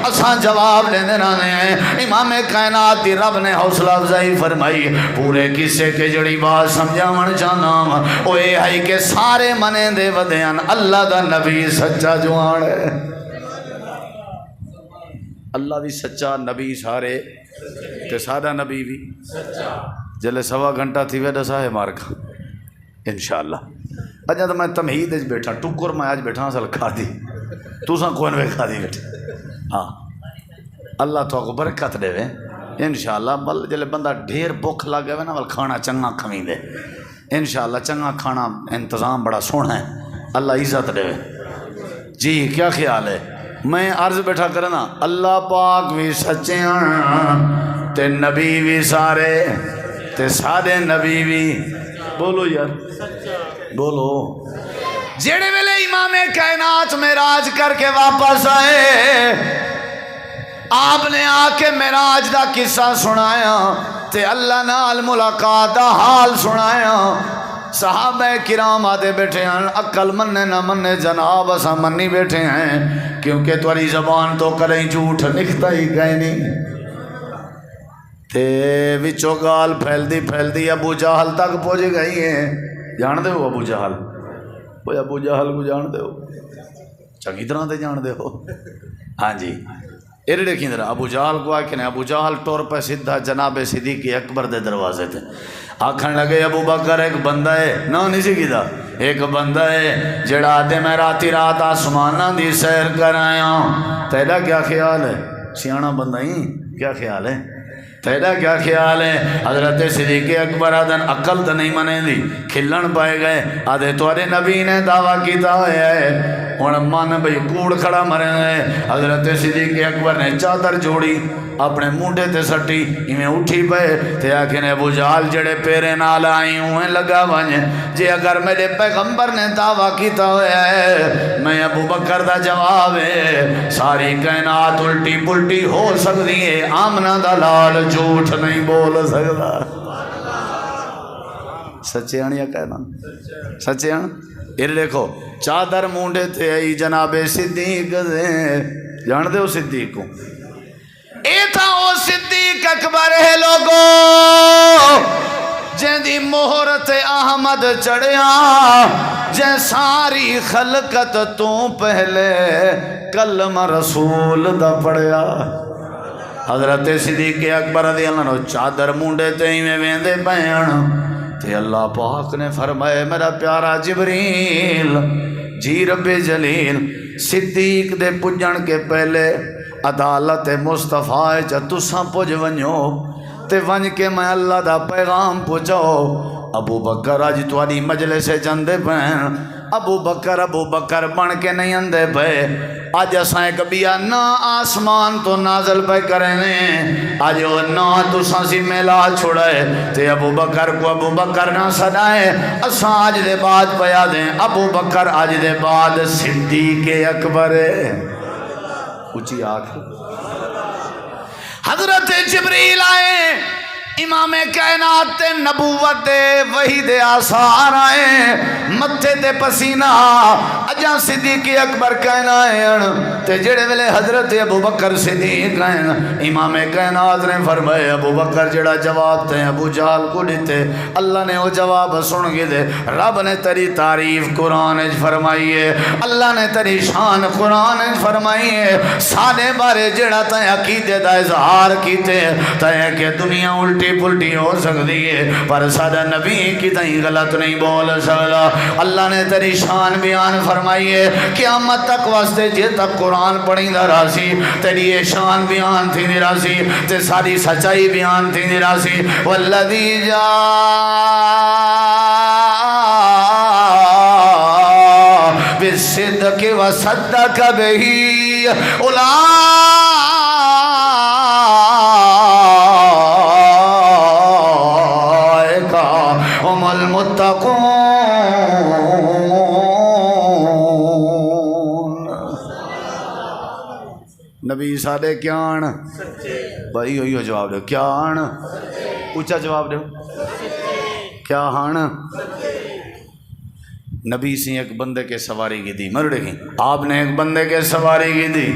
Speaker 1: اساں جواب لینے رہنے ہیں امام کائنات دی رب نے حوصلہ افزائی فرمائی پورے قصے کے جڑی بات سمجھاون چاہنا وہ یہ ہے کہ سارے منے دے ودیان اللہ دا نبی سچا جوان ہے اللہ بھی سچا نبی سارے تے سادہ نبی بھی جلے سوا گھنٹہ تھی وے دسا ہے مارکا انشاءاللہ اجا تو میں تمہید اج بیٹھا ٹکر میں آج بیٹھا سال کھا دی تو ساں کون وے کھا دی بیٹھے ہاں اللہ تو کو برکت دے وے انشاءاللہ بل جلے بندہ ڈھیر بھوک لگے وے نا بل کھانا چنگا کھویں دے انشاءاللہ چنگا کھانا انتظام بڑا سونا ہے اللہ عزت دے وے جی کیا خیال ہے میں عرض بیٹھا کرنا اللہ پاک بھی سچے ہیں تے نبی بھی سارے تے سارے نبی بھی بولو یار بولو جڑے ویلے امام کائنات معراج کر کے واپس آئے آپ نے آ کے معراج دا قصہ سنایا تے اللہ نال ملاقات دا حال سنایا صحابہ کرام آتے بیٹھے ہیں عقل مننے نہ مننے جناب اسا منی بیٹھے ہیں کیونکہ تمہاری زبان تو کریں جھوٹ نکتا ہی گئے نہیں تے وچو گال پھیل دی ابو جہل تک پہنچ گئی ہیں جان دے ہو ابو جہل وہ ابو جہل کو جان دے ہو چنگی طرح تے جان دے ہو ہاں جی ایرے کی طرح ابو جہل کو آکے ابو جہل ٹور پہ سیدھا جناب صدیق اکبر دے دروازے تھے آکھن لگے ابو بکر ایک بندہ ہے نہ نہیں سی کیتا ایک بندہ ہے جڑا آتے میں راتی رات آسمانہ دی سیر کر آیا تیرا کیا خیال ہے سیانا بندہ ہی کیا خیال ہے تیرا کیا خیال ہے حضرت صدیق اکبر آدھن عقل تو نہیں منے دی کھلن پائے گئے آدھے توارے نبی نے دعویٰ کیتا ہویا ہے ہن من بھئی کوڑ کھڑا مرے گئے حضرت صدیق اکبر نے چادر جوڑی اپنے مونڈے تے سٹی ہمیں اٹھی پے تے آکھے نے ابو جہل جڑے پیرے نال آئی ہوئے لگا ونجے جے اگر میرے پیغمبر نے دعویٰ کیتا ہویا ہے میں ابو بکر دا جواب ہے ساری کائنات الٹی پلٹی ہو سکتی ہے آمنہ دا لال جھوٹ نہیں بول سکتا سچے آنیا کہنا سچے آن یہ دیکھو چادر مونڈے تے آئی جناب صدیق دے جان دے ہو صدیق کو اے تھا او صدیق اکبر ہے لوگو جن دی مہرت احمد چڑھیا جن ساری خلقت تو پہلے کلمہ رسول دا پڑھیا حضرت صدیق اکبر رضی اللہ عنہ چادر مونڈے تے ہی میں ویندے پہن تے اللہ پاک نے فرمائے میرا پیارا جبریل جی رب جلیل صدیق دے پجن کے پہلے عدالت مصطفیٰ جا تساں پج ونجو تے ونج کے میں اللہ دا پیغام پہنچاؤ ابو بکر آج تواری مجلس جندے پہن ابو بکر بن کے نہیں اندے پہ آج اساں ایک بیا نا آسمان تو نازل پہ کرنے آج وہ نا تو سانسی میلا چھوڑے تے ابو بکر کو ابو بکر نہ صدائے اساں آج دے بعد پیا دیں ابو بکر آج دے بعد صدیق اکبر اچھی آنکھ حضرت جبریل آئے امام کائنات تے نبوت دے وحی دے آثار آئے متھے تے پسینہ اجاں صدیق اکبر کہنا ہے تے جڑے ویلے حضرت ابو بکر صدیق کہنا امام کائنات نے فرمائے ابو بکر جڑا جواب تے ابو جہل کو دیتے اللہ نے وہ جواب سن گئے دے رب نے تیری تعریف قرآن فرمائیے اللہ نے تیری شان قرآن فرمائیے سارے بارے جڑا تے عقیدے دا اظہار کیتے تے کہ دنیا الٹی الٹی پلٹی ہو سکتی ہے پر سارا نبی کتنی غلط نہیں بول سکتا. اللہ نے تیری شان بیان فرمائی ہے قیامت تک واسطے جے تک قرآن پڑھی دا راسی تیری یہ شان بیان تھی دی راسی تے ساری سچائی بیان تھی دی راسی. والذی جا بالصدق وصدق به اولئک هم المتقون. نبی سارے کیا آن بھائی ہوئی ہو جواب دو کیا آن اونچا جواب دو کیا ہان. نبی سے ایک بندے کے سواری کی دی مرڑے گی آپ نے ایک بندے کے سواری کی دی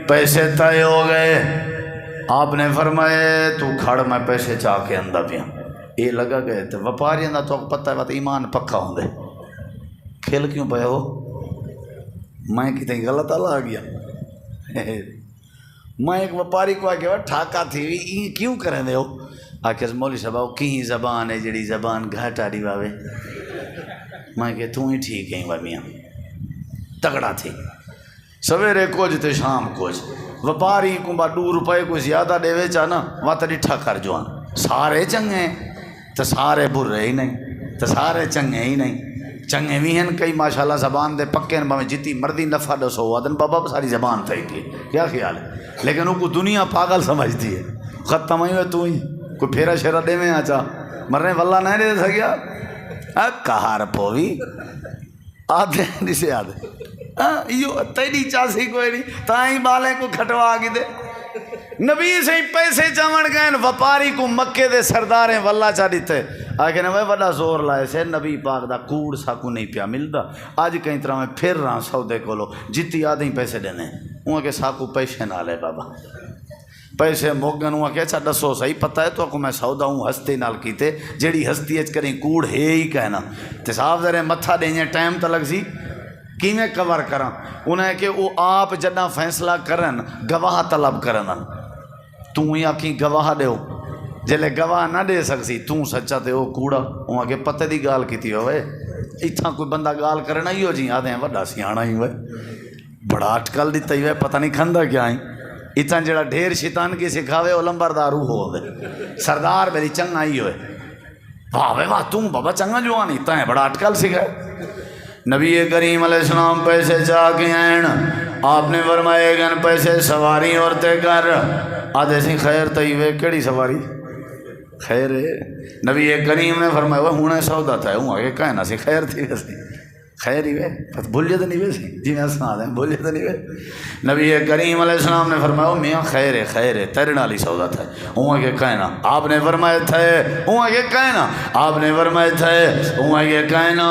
Speaker 1: پیسے طے ہو گئے آپ نے فرمائے تو کھڑ میں پیسے چاہ کے اندر پیا یہ لگا گئے تو وپاری اندر تو پتہ ہے بات ایمان پکا ہوں دے کھیل کیوں پہ ہو میں کتنی غلط آ گیا. میں ایک وپاری کو آگے ٹھاکا تھی یہ کیوں کریں دے ہو آکے مولوی صاحب کہیں زبان ہے جڑی زبان گھٹ آڑی باوے میں کہ توں ہی ٹھیک ہے میاں تگڑا تھی سویرے کچھ تے شام کچھ وپاری کو با 2 روپے کو زیادہ دے وے چاہ نا وہاں تے ڈٹھا کر جوان سارے چنگے ہیں تو سارے برے ہی نہیں تو سارے چنگے ہی نہیں چنگے بھی ہیں کئی ماشاءاللہ زبان دے پکے ہیں باویں جتنی مردی نفع دسو آدن بابا ساری زبان تھا ہی کیا خیال ہے لیکن ان کو دنیا پاگل سمجھتی ہے ختم ہوئی ہوئے تو ہی کوئی پھیرا شیرا دے میں آچا مرنے واللہ نہیں دے سکیا کہار پوی آدھے نہیں سے آدھے یہ تیری چاسی کوئی نہیں تائیں بالیں کو کھٹوا آگی دے. نبی سے پیسے چمڑ گئے وپاری کو مکے دے سرداریں واللہ چاہ دیتے آگے نے میں بڑا زور لائے سے نبی پاک دا کوڑ ساکو نہیں پیا ملدا آج کہیں طرح میں پھر رہا سودے کو لو جتی آدھیں پیسے دینے وہاں کے ساکو پیسے نہ لے بابا پیسے موگن ہوا کہ اچھا دسو صحیح پتہ ہے تو میں سودا ہوں ہستے نال کیتے جیڑی ہستی اچ کریں کوڑ ہے ہی کہنا تے صاحب ذرے متھا دیں ٹائم تو لگ سی کیویں کور کراں انہیں کہ وہ آپ جدہ فیصلہ کرن گواہ طلب کرن تو ہی آکھی گواہ دیو جلے گواہ نہ دے سکسی تو سچا تے وہ کوڑا وہاں کے پتے دی گال کیتی ہوئے اتھا کوئی بندہ گال کرنا ہی ہو جی آدھے ہیں وڈا سیانا ہی ہوئے بڑا اٹکل دیتا ہی ہوئے پتہ نہیں کھندا کیا ہی اتنا جڑا ڈھیر شیطان کی سکھاوے وہ لمبردارو ہو دے سردار میری چنگا ہی ہوئے واہ واہ تم بابا چنگا جوان اتنا ہے بڑا اٹکل سکھائے. نبی کریم علیہ السلام پیسے چاہ کے آئین آپ نے فرمائے گن پیسے سواری اور تے کر آدھے سی خیر تیوے کیڑی سواری خیر ہے. نبی کریم نے فرمایا وہ ہونے سودا تھا ہوں آگے کہنا سی خیر تھی ویسی خیر ہی وے بھولے تو نہیں ویسی جی میں سنا دیں بھولے تو نہیں وے. نبی کریم علیہ السلام نے فرمایا میاں خیر ہے تیرے نال ہی سودا تھا ہوں آگے کہنا آپ نے فرمایا تھے ہوں آگے کہنا آپ نے فرمایا تھے ہوں آگے کہنا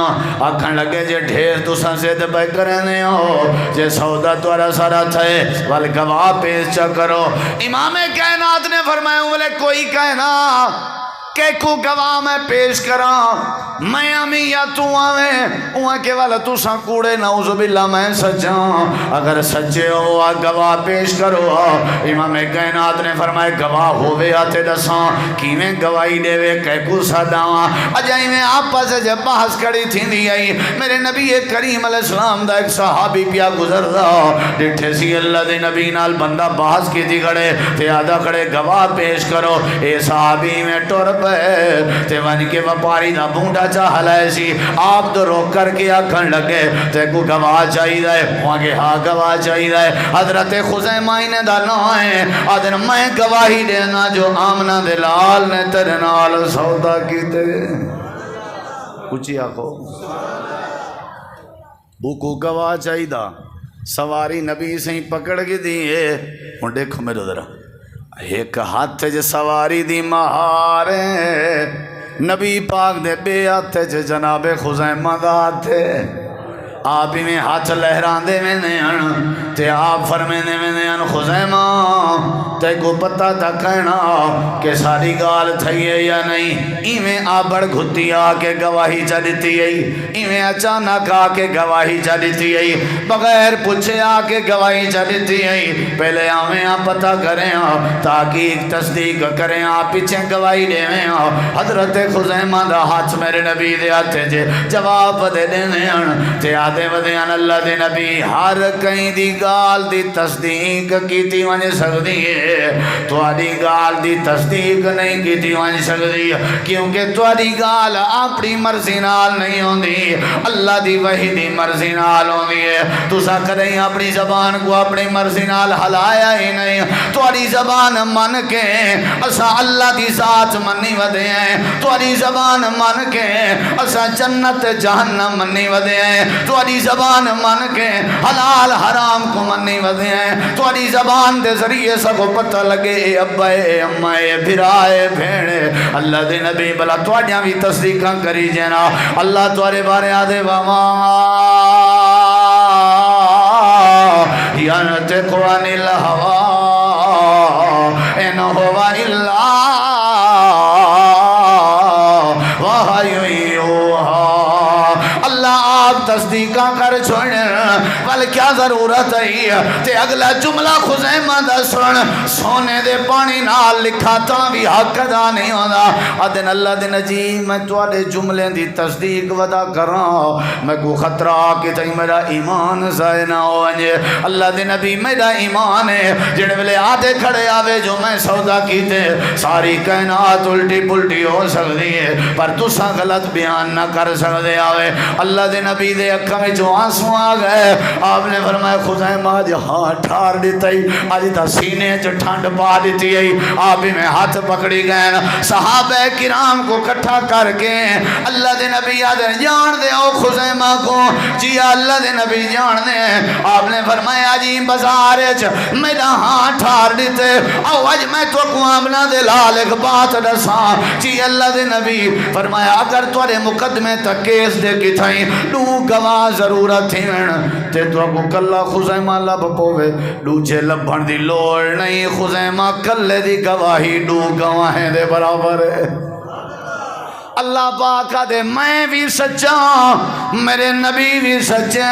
Speaker 1: آکھن لگے جے ڈھیر تساں سے تے بے کرنے ہو جے سودا تورا سارا تھے وال گواہ پیش چا کرو. امام کائنات نے فرمایا بولے کوئی کہنا کہ کو گواہ میں پیش کراں میں امی یا تو آویں وہاں کے والا تو ساں کوڑے نعوذ باللہ میں سچا اگر سچے ہو گواہ پیش کرو. امام کائنات نے فرمائے گواہ ہوئے آتے دساں کیویں گواہی دے وے کہ کو سداواں اجائی میں آپس جب بحث کڑی تھی دی آئی میرے نبی کریم علیہ السلام دا ایک صحابی پیا گزر دا ڈٹھے سی اللہ دے نبی نال بندہ بحث کی تھی کھڑے تے آدھا کھڑے گواہ پیش کرو. اے صحابی میں ٹور تے ون کے وپاری دا بونڈا چاہ لائے سی آپ تو روک کر کے آکھن لگے تے کو گواہ چاہی دائے وہاں کے ہاں گواہ چاہی دائے حضرت خزیمہ نے دا نائے آدھر میں گواہی دینا جو آمنہ دلال نے تیرے نال سودا کی تے کچھی آکھو وہ کو گواہ چاہی دا سواری نبی سے ہی پکڑ کے دیئے ہوں دیکھو میرے ذرا ایک ہاتھ جے سواری دی مہارے نبی پاک دے بے ہاتھ جے جناب خزیمہ دا ہاتھ آپ ہی میں ہاتھ لہران دے میں نیان تے آپ فرمینے میں نیان خزیمہ تے کو پتہ تھا کہنا کہ ساری گال تھئی ہے یا نہیں ایویں آبڑ گھتی آکے گواہی چلیتی ہے ایویں اچانک آکے گواہی چلیتی ہے بغیر پوچھے آکے گواہی چلیتی ہے پہلے آمیں آپ پتہ کریں تاکہ تصدیق کریں آپ پیچھے گواہی دے میں حضرت خزیمہ دا ہاتھ میرے نبی دے آتے جے جواب دے دینے تے آدھے ودیان اللہ دے نبی ہر کہیں دی گال دی تصدیق کیتی ونج سکتی ہے تواری گال دی تصدیق نہیں کیتی ونج سکتی کیونکہ تواری گال اپنی مرضی نال نہیں ہوندی اللہ دی وحی دی مرضی نال ہوندی ہے تو سا کریں اپنی زبان کو اپنی مرضی نال ہلایا ہی نہیں تواری زبان من کے اسا اللہ دی ذات منی ودے ہیں تواری زبان من کے اسا جنت جہنم منی ودے ہیں تواری زبان من کے حلال حرام کو منی ودے ہیں تواری زبان دے ذریعے سب کو پتہ لگے اے ابا اے اماں اے بھرائے بھیڑے اللہ دے نبی بلا تواڈیاں بھی تصدیقاں کری جینا اللہ توارے بارے آدھے واما ینطق عن الہوا ان ہوا الا وحی یوحی اللہ آپ تصدیقاں کر چھوڑیں بل کیا ضرورت ہے تے اگلا جملہ خزیمہ دا سن سونے دے پانی نال لکھا تاں بھی حق ادا نہیں ہونا ادن اللہ دے نجی میں توڑے جملے دی تصدیق ودا کراں میں کو خطرہ کہ تھی میرا ایمان ضائع نہ ہو انجے اللہ دے نبی میرا ایمان ہے جڑے ویلے آدھے کھڑے آوے جو میں سودا کیتے ساری کائنات الٹی پلٹی ہو سکتی ہے پر تسا غلط بیان نہ کر سکتے آوے اللہ دے نبی دے اکھا میں جو آنسوں آ گئے آپ نے فرمایا خزیمہ آج ہاں ٹھار دیتا ہی آج تا سینے جو ٹھنڈ پا دیتی ہے آپ ہی میں ہاتھ پکڑی گئے صحابہ کرام کو کٹھا کر کے اللہ دے نبی آدھے جان دے او خزیمہ کو جی اللہ دے نبی جان دے آپ نے فرمایا جی بازار میرا ہاں ٹھار دیتے او آج میں تو کو آمنا دے لال ایک بات ڈساں جی اللہ دے نبی فرمایا اگر توارے مقدمے تک کیس دے کی تھائیں دو گواہ ضرورت تھی تے تو کو کلا خزیمہ لب پوے دوجے لبھن دی لوڑ نہیں خزیمہ کلے دی گواہی دو گواہیں دے برابر ہے اللہ پاک دے میں بھی سچا میرے نبی بھی سچے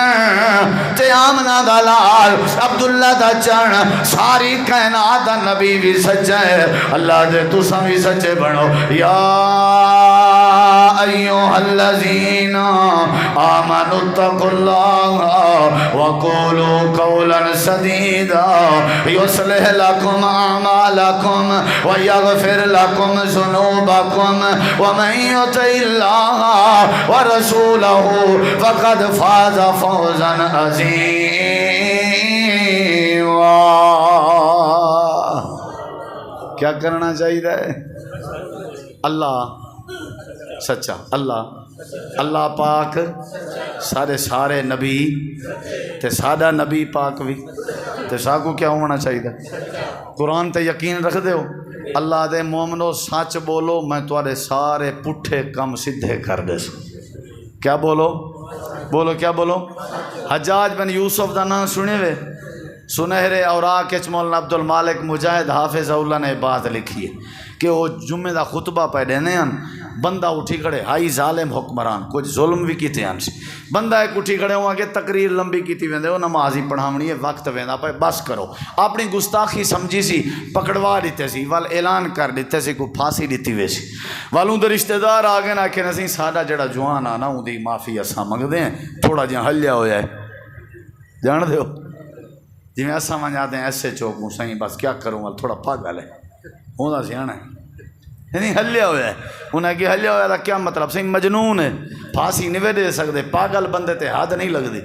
Speaker 1: تے آمنہ دا لال عبداللہ دا چڑھ ساری کائنات دا نبی بھی سچے اللہ دے تو سمی سچے بنو یا ایوہ الذین آمنوا اتقوا اللہ وقولوا قولا سدیدا یصلح لکم اعمالکم ویغفر لکم ذنوبکم ومن یطع اللہ ورسولہ فقد فاز فوزا عظیما کیا کرنا چاہیے اللہ سچا اللہ پاک سارے نبی تے سادہ نبی پاک بھی تے ساکو کیا ہونا چاہیے قرآن تے یقین رکھ دے ہو اللہ دے مومنو سچ بولو میں تمہارے سارے پٹھے کم سدھے کر دے سو کیا بولو کیا بولو حجاج بن یوسف دا نام سنے وے سنہرے اوراق مولانا عبد المالک مجاہد حافظ اللہ نے بات لکھی ہے کہ وہ جمعہ دا خطبہ پہ دینے ہیں بندہ اٹھی کھڑے ہائی ظالم حکمران کچھ ظلم بھی کیتے ہیں سی بندہ ایک اٹھی کھڑے ہوا کہ تقریر لمبی کیتی ویندے ہو نمازی پڑھاونی ہے وقت ویندا پہ بس کرو اپنی گستاخی سمجھی سی پکڑوا دیتے سی وال اعلان کر دیتے سی کو پھانسی دیتی وے سی والوں دے رشتہ دار آ گئے نا کہ نسی ساڈا جڑا جوان آ نا اودی معافی اساں منگدے ہیں تھوڑا جہا ہلیا ہویا ہے جان دے ہو جی میں اساں منجاتے ہیں ایسے چوکوں سہیں بس کیا کروں وال تھوڑا پاگل ہے ہوندا سیاںا ہے یعنی ہلیا ہوا ہے انہیں کہ ہلیا ہوا کیا مطلب سی مجنون ہے پھانسی نہیں دے سکتے پاگل بندے تے حد نہیں لگتی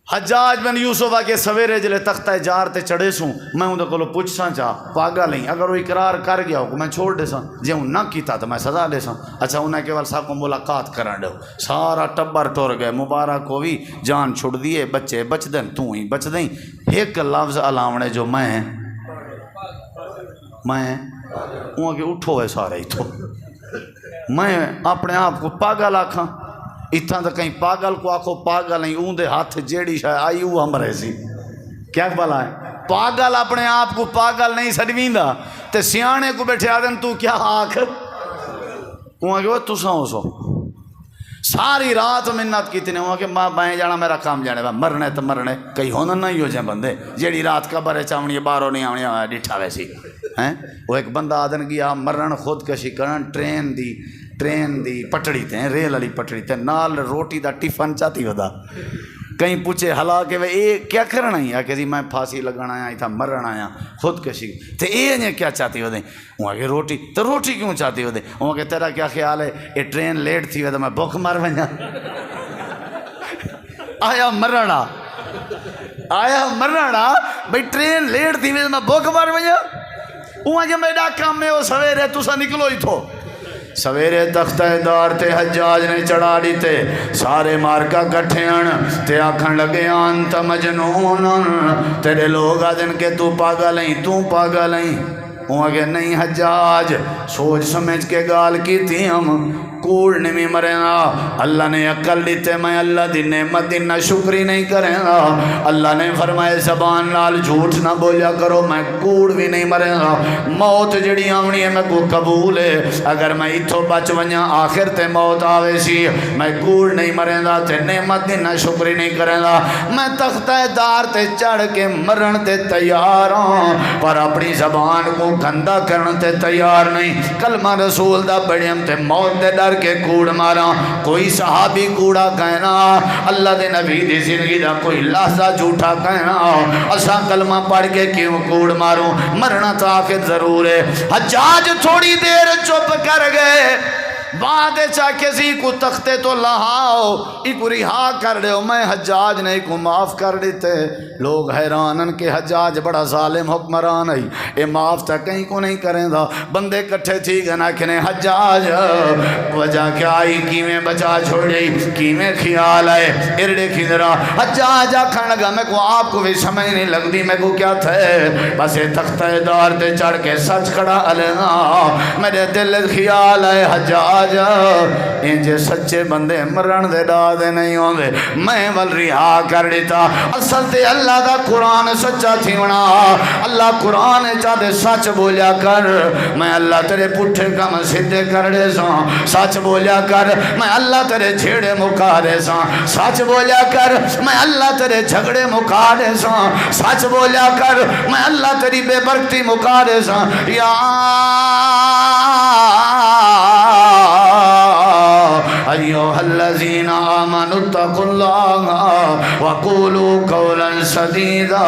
Speaker 1: حجاج بن یوسف آ کے سویرے جلے تختہ جار تے چڑھے سوں میں اندر کو پوچھ سا چاہ پاگل نہیں اگر وہ اقرار کر گیا ہو میں چھوڑ دے سا جی ہوں نہ کیتا تو میں سزا دے سا اچھا انہیں کیول سا کو ملاقات کرن دو سارا ٹبر ٹور گئے مبارک کو بھی جان چھڑ دیے بچے بچ دیں تو ہی بچ دیں ایک لفظ علاونے جو میں وہاں کے اٹھو ہے سارے ہی تو میں اپنے آپ کو پاگل آکھاں اتھاں تو کہیں پاگل کو آکھو پاگل نہیں، اون دے ہاتھ جیڑی شاید آئی وہ ہمرے سی کیا بلا ہے پاگل اپنے آپ کو پاگل نہیں سڑویندا تے سیانے کو بیٹھے آدن تو کیا آکھ وہاں کہ وہ تساں ہو سو ساری رات منت کی تھی وہاں کہ ماں بائیں جانا میرا کام جانے با مرنے تو مرنے کئی ہونا نہیں ہو جائیں بندے جیڑی رات قبر چاونی باہروں نہیں آونی ڈٹھا ویسی ہیں وہ ایک بندہ آدن گیا مرن خودکشی کرن ٹرین دی پٹڑی تے ریل والی پٹڑی تے نال روٹی دا ٹفن چاہتی ہوتا کہیں پوچھے حلا کہ وہ اے کیا کرنا ہی کہ میں پھانسی لگانا آیا تھا مرن آیا خودکشی تے اے نے کیا چاہتی ہو دیں وہاں کہ روٹی تو روٹی کیوں چاہتی ہو دیں وہاں کہ تیرا کیا خیال ہے یہ ٹرین لیٹ تھی ہوئے تو میں بھوک مار بنیا آیا مرنا بھئی ٹرین لیٹ تھی ہوئے تو میں بھوک مار بنیا وہاں کہ میڈا کام میں وہ سویرے تو سا نکلو ہی تھو سویرے تختہ دار تے حجاج نے چڑھا دیتے سارے مارکا کٹھیاں تے آکھن لگے انت مجنون تیرے لوگ آدن کے تو پاگل ہیں وہاں کہ نہیں حجاج سوچ سمجھ کے گال کی تھی ہم کوڑ نہیں مرنا اللہ نے عقل دیتے میں اللہ دی نعمت دی نہ شکری نہیں کریں گا اللہ نے فرمائے زبان نال جھوٹ نہ بولیا کرو میں کوڑ بھی نہیں مریں گا موت جڑی آونی ہے میں کو قبول ہے اگر میں اتھو بچ ونیا آخر تے موت آوے سی میں کوڑ نہیں مریں گا تے نعمت دی نہ شکری نہیں کریں گا میں تختہ دار تے چڑھ کے مرن تے تیار ہوں پر اپنی زبان کو گندہ کرن تے تیار نہیں کلمہ رسول دا بڑیم تے موت دے ڈر کے کوڑ مارا کوئی صحابی کوڑا کہنا اللہ دے نبی دی زندگی دا کوئی لحظہ جھوٹا کہنا اسا کلمہ پڑھ کے کیوں کوڑ ماروں مرنا تو آخر ضرور ہے حجاج تھوڑی دیر چپ کر گئے بعد چاہ کسی کو تختے تو لہاؤ ایک رہا کر دے میں حجاج نے کو معاف کر دیتے لوگ حیرانن کہ حجاج بڑا ظالم حکمران ہے اے معاف تا کہیں کو نہیں کریں دا بندے کٹھے تھی گنا کھنے حجاج وجہ کیا آئی کیمیں بچا چھوڑی کیمیں خیال آئے ارڑے کی ذرا حجاج آکھن لگا میں کو آپ کو بھی سمجھ نہیں لگ دی میں کو کیا تھے بس تختہ دار تے چڑھ کے سچ کھڑا علینا میرے دل خیال آئے حجاج انجے سچے بندے مرن دے ڈادے نہیں ہوں دے میں ول رہا کر دیتا اصل تے اللہ دا قرآن سچا تھی ونا اللہ قرآن چاہتے سچ بولیا کر میں اللہ تیرے پٹھے کم سدھے کر دے ساں سچ بولیا کر میں اللہ تیرے جھیڑے مکا دے ساں سچ بولیا کر میں اللہ تیرے جھگڑے مکا دے ساں سچ بولیا کر میں اللہ تیری بے برکتی مکا دے ساں یا ایوہ الذین آمنوا اتقوا اللہ وقولوا قولا سدیدا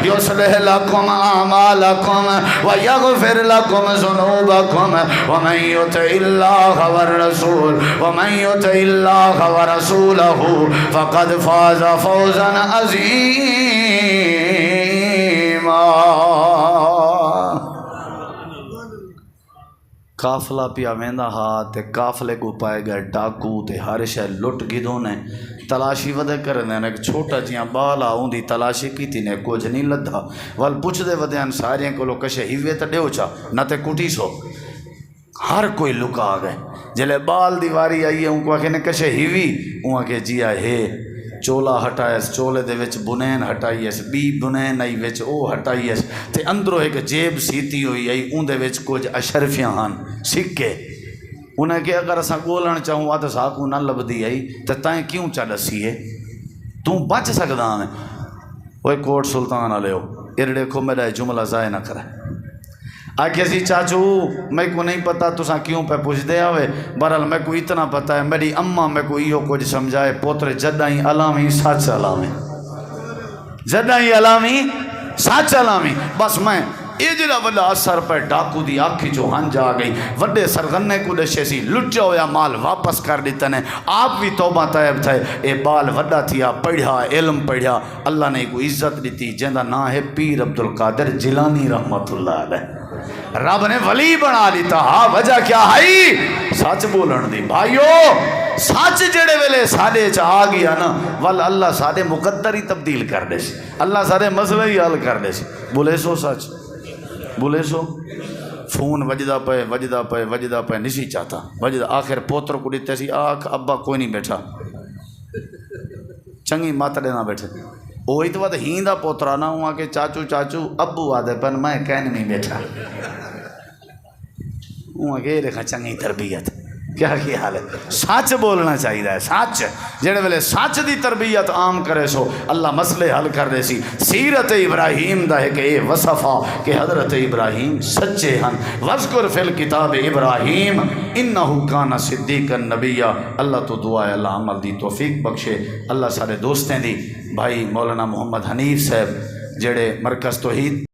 Speaker 1: یصلح لکم اعمالکم ویغفر لکم ذنوبکم ومن یطع اللہ ورسولہ فقد فاز فوزا عظیما قافلہ پیا ویندا ہا تے قافلے کو پائے گئے ڈاکو تے ہر شے لٹ گدوں نے تلاشی ودے کرنے نے چھوٹا جیاں بالا اوندی تلاشی کیتی نے کچھ نہیں لدھا ول پوچھ دے ودیاں سارے کو کشے ہیوے تے ڈیو چا نہ تے کٹی سو ہر کوئی لکا گئے جلے بال دیواری آئی ہے ان کو آکھے نے کشے ہیوی ان آکھے جیا ہے چولا ہٹائیس چولے دے وچ بنین ہٹائیس بی بنین آئی وچ او ہٹائیس تے اندروں ایک جیب سیتی ہوئی آئی اون دے وچ کچھ اشرفیاں ہن سکے انہیں کہ اگر اساں گولن چاہوں آتے ساکو نہ لبدی آئی تے تائیں کیوں چا ڈسی ہے تو بچ سکدا ہمیں وہ کوٹ سلطان علیہ ارڑے کو میرا جملہ ضائع نہ کرے آگے سی چاچو میں کو نہیں پتا تساں کیوں پہ پوچھ دے آوے برحال میں کو اتنا پتا ہے میری اماں میں کو ایہو کچھ سمجھائے پوتر جدائیں علامی سچ علامی جدائیں علامی سچ علامی بس میں اجلا ولا اثر پر ڈاکو دی آنکھی جو ہن جا گئی وڈے سرغنے کو دشے سی لٹیا ہویا مال واپس کر دیتا نے آپ بھی توبہ طیب تھے اے بال وڈا تھیا پڑھیا علم پڑھیا اللہ نے کو عزت دیتی جندہ نا ہے پیر عبدالقادر جیلانی رحمت اللہ علیہ رب نے ولی بنا لیتا ہاں وجہ کیا ہے سچ بولن دی بھائیو سچ جڑے ویلے ساڑے چاہ گیا نا وال اللہ ساڑے مقدر ہی تبدیل کر دے سی اللہ ساڑے مسئلہ ہی حل کر دے سی بولے سو سچ بولے سو فون وجدا پے نہیں چاہتا وجدا آخر پوتر کو دیتے سی آکھ ابا کوئی نہیں بیٹھا چنگی مات دینا بیٹھے وہی تو بات ہیندا پوترا نہ ہوا کہ چاچو ابو آدھے پن میں کہنے نہیں بیٹھا وہاں کہ رکھا چنگی تربیت کیا حال ہے سچ بولنا چاہیے سچ جڑے ویلے سچ دی تربیت عام کرے سو اللہ مسئلے حل کر دے سی سیرت ابراہیم دا ہے کہ اے وصفا کہ حضرت ابراہیم سچے ہن وذکر فی الکتاب ابراہیم انہو کان صدیقا نبیا اللہ تو دعا ہے اللہ عمل دی توفیق بخشے اللہ سارے دوستیں دی بھائی مولانا محمد حنیف صاحب جڑے مرکز توحید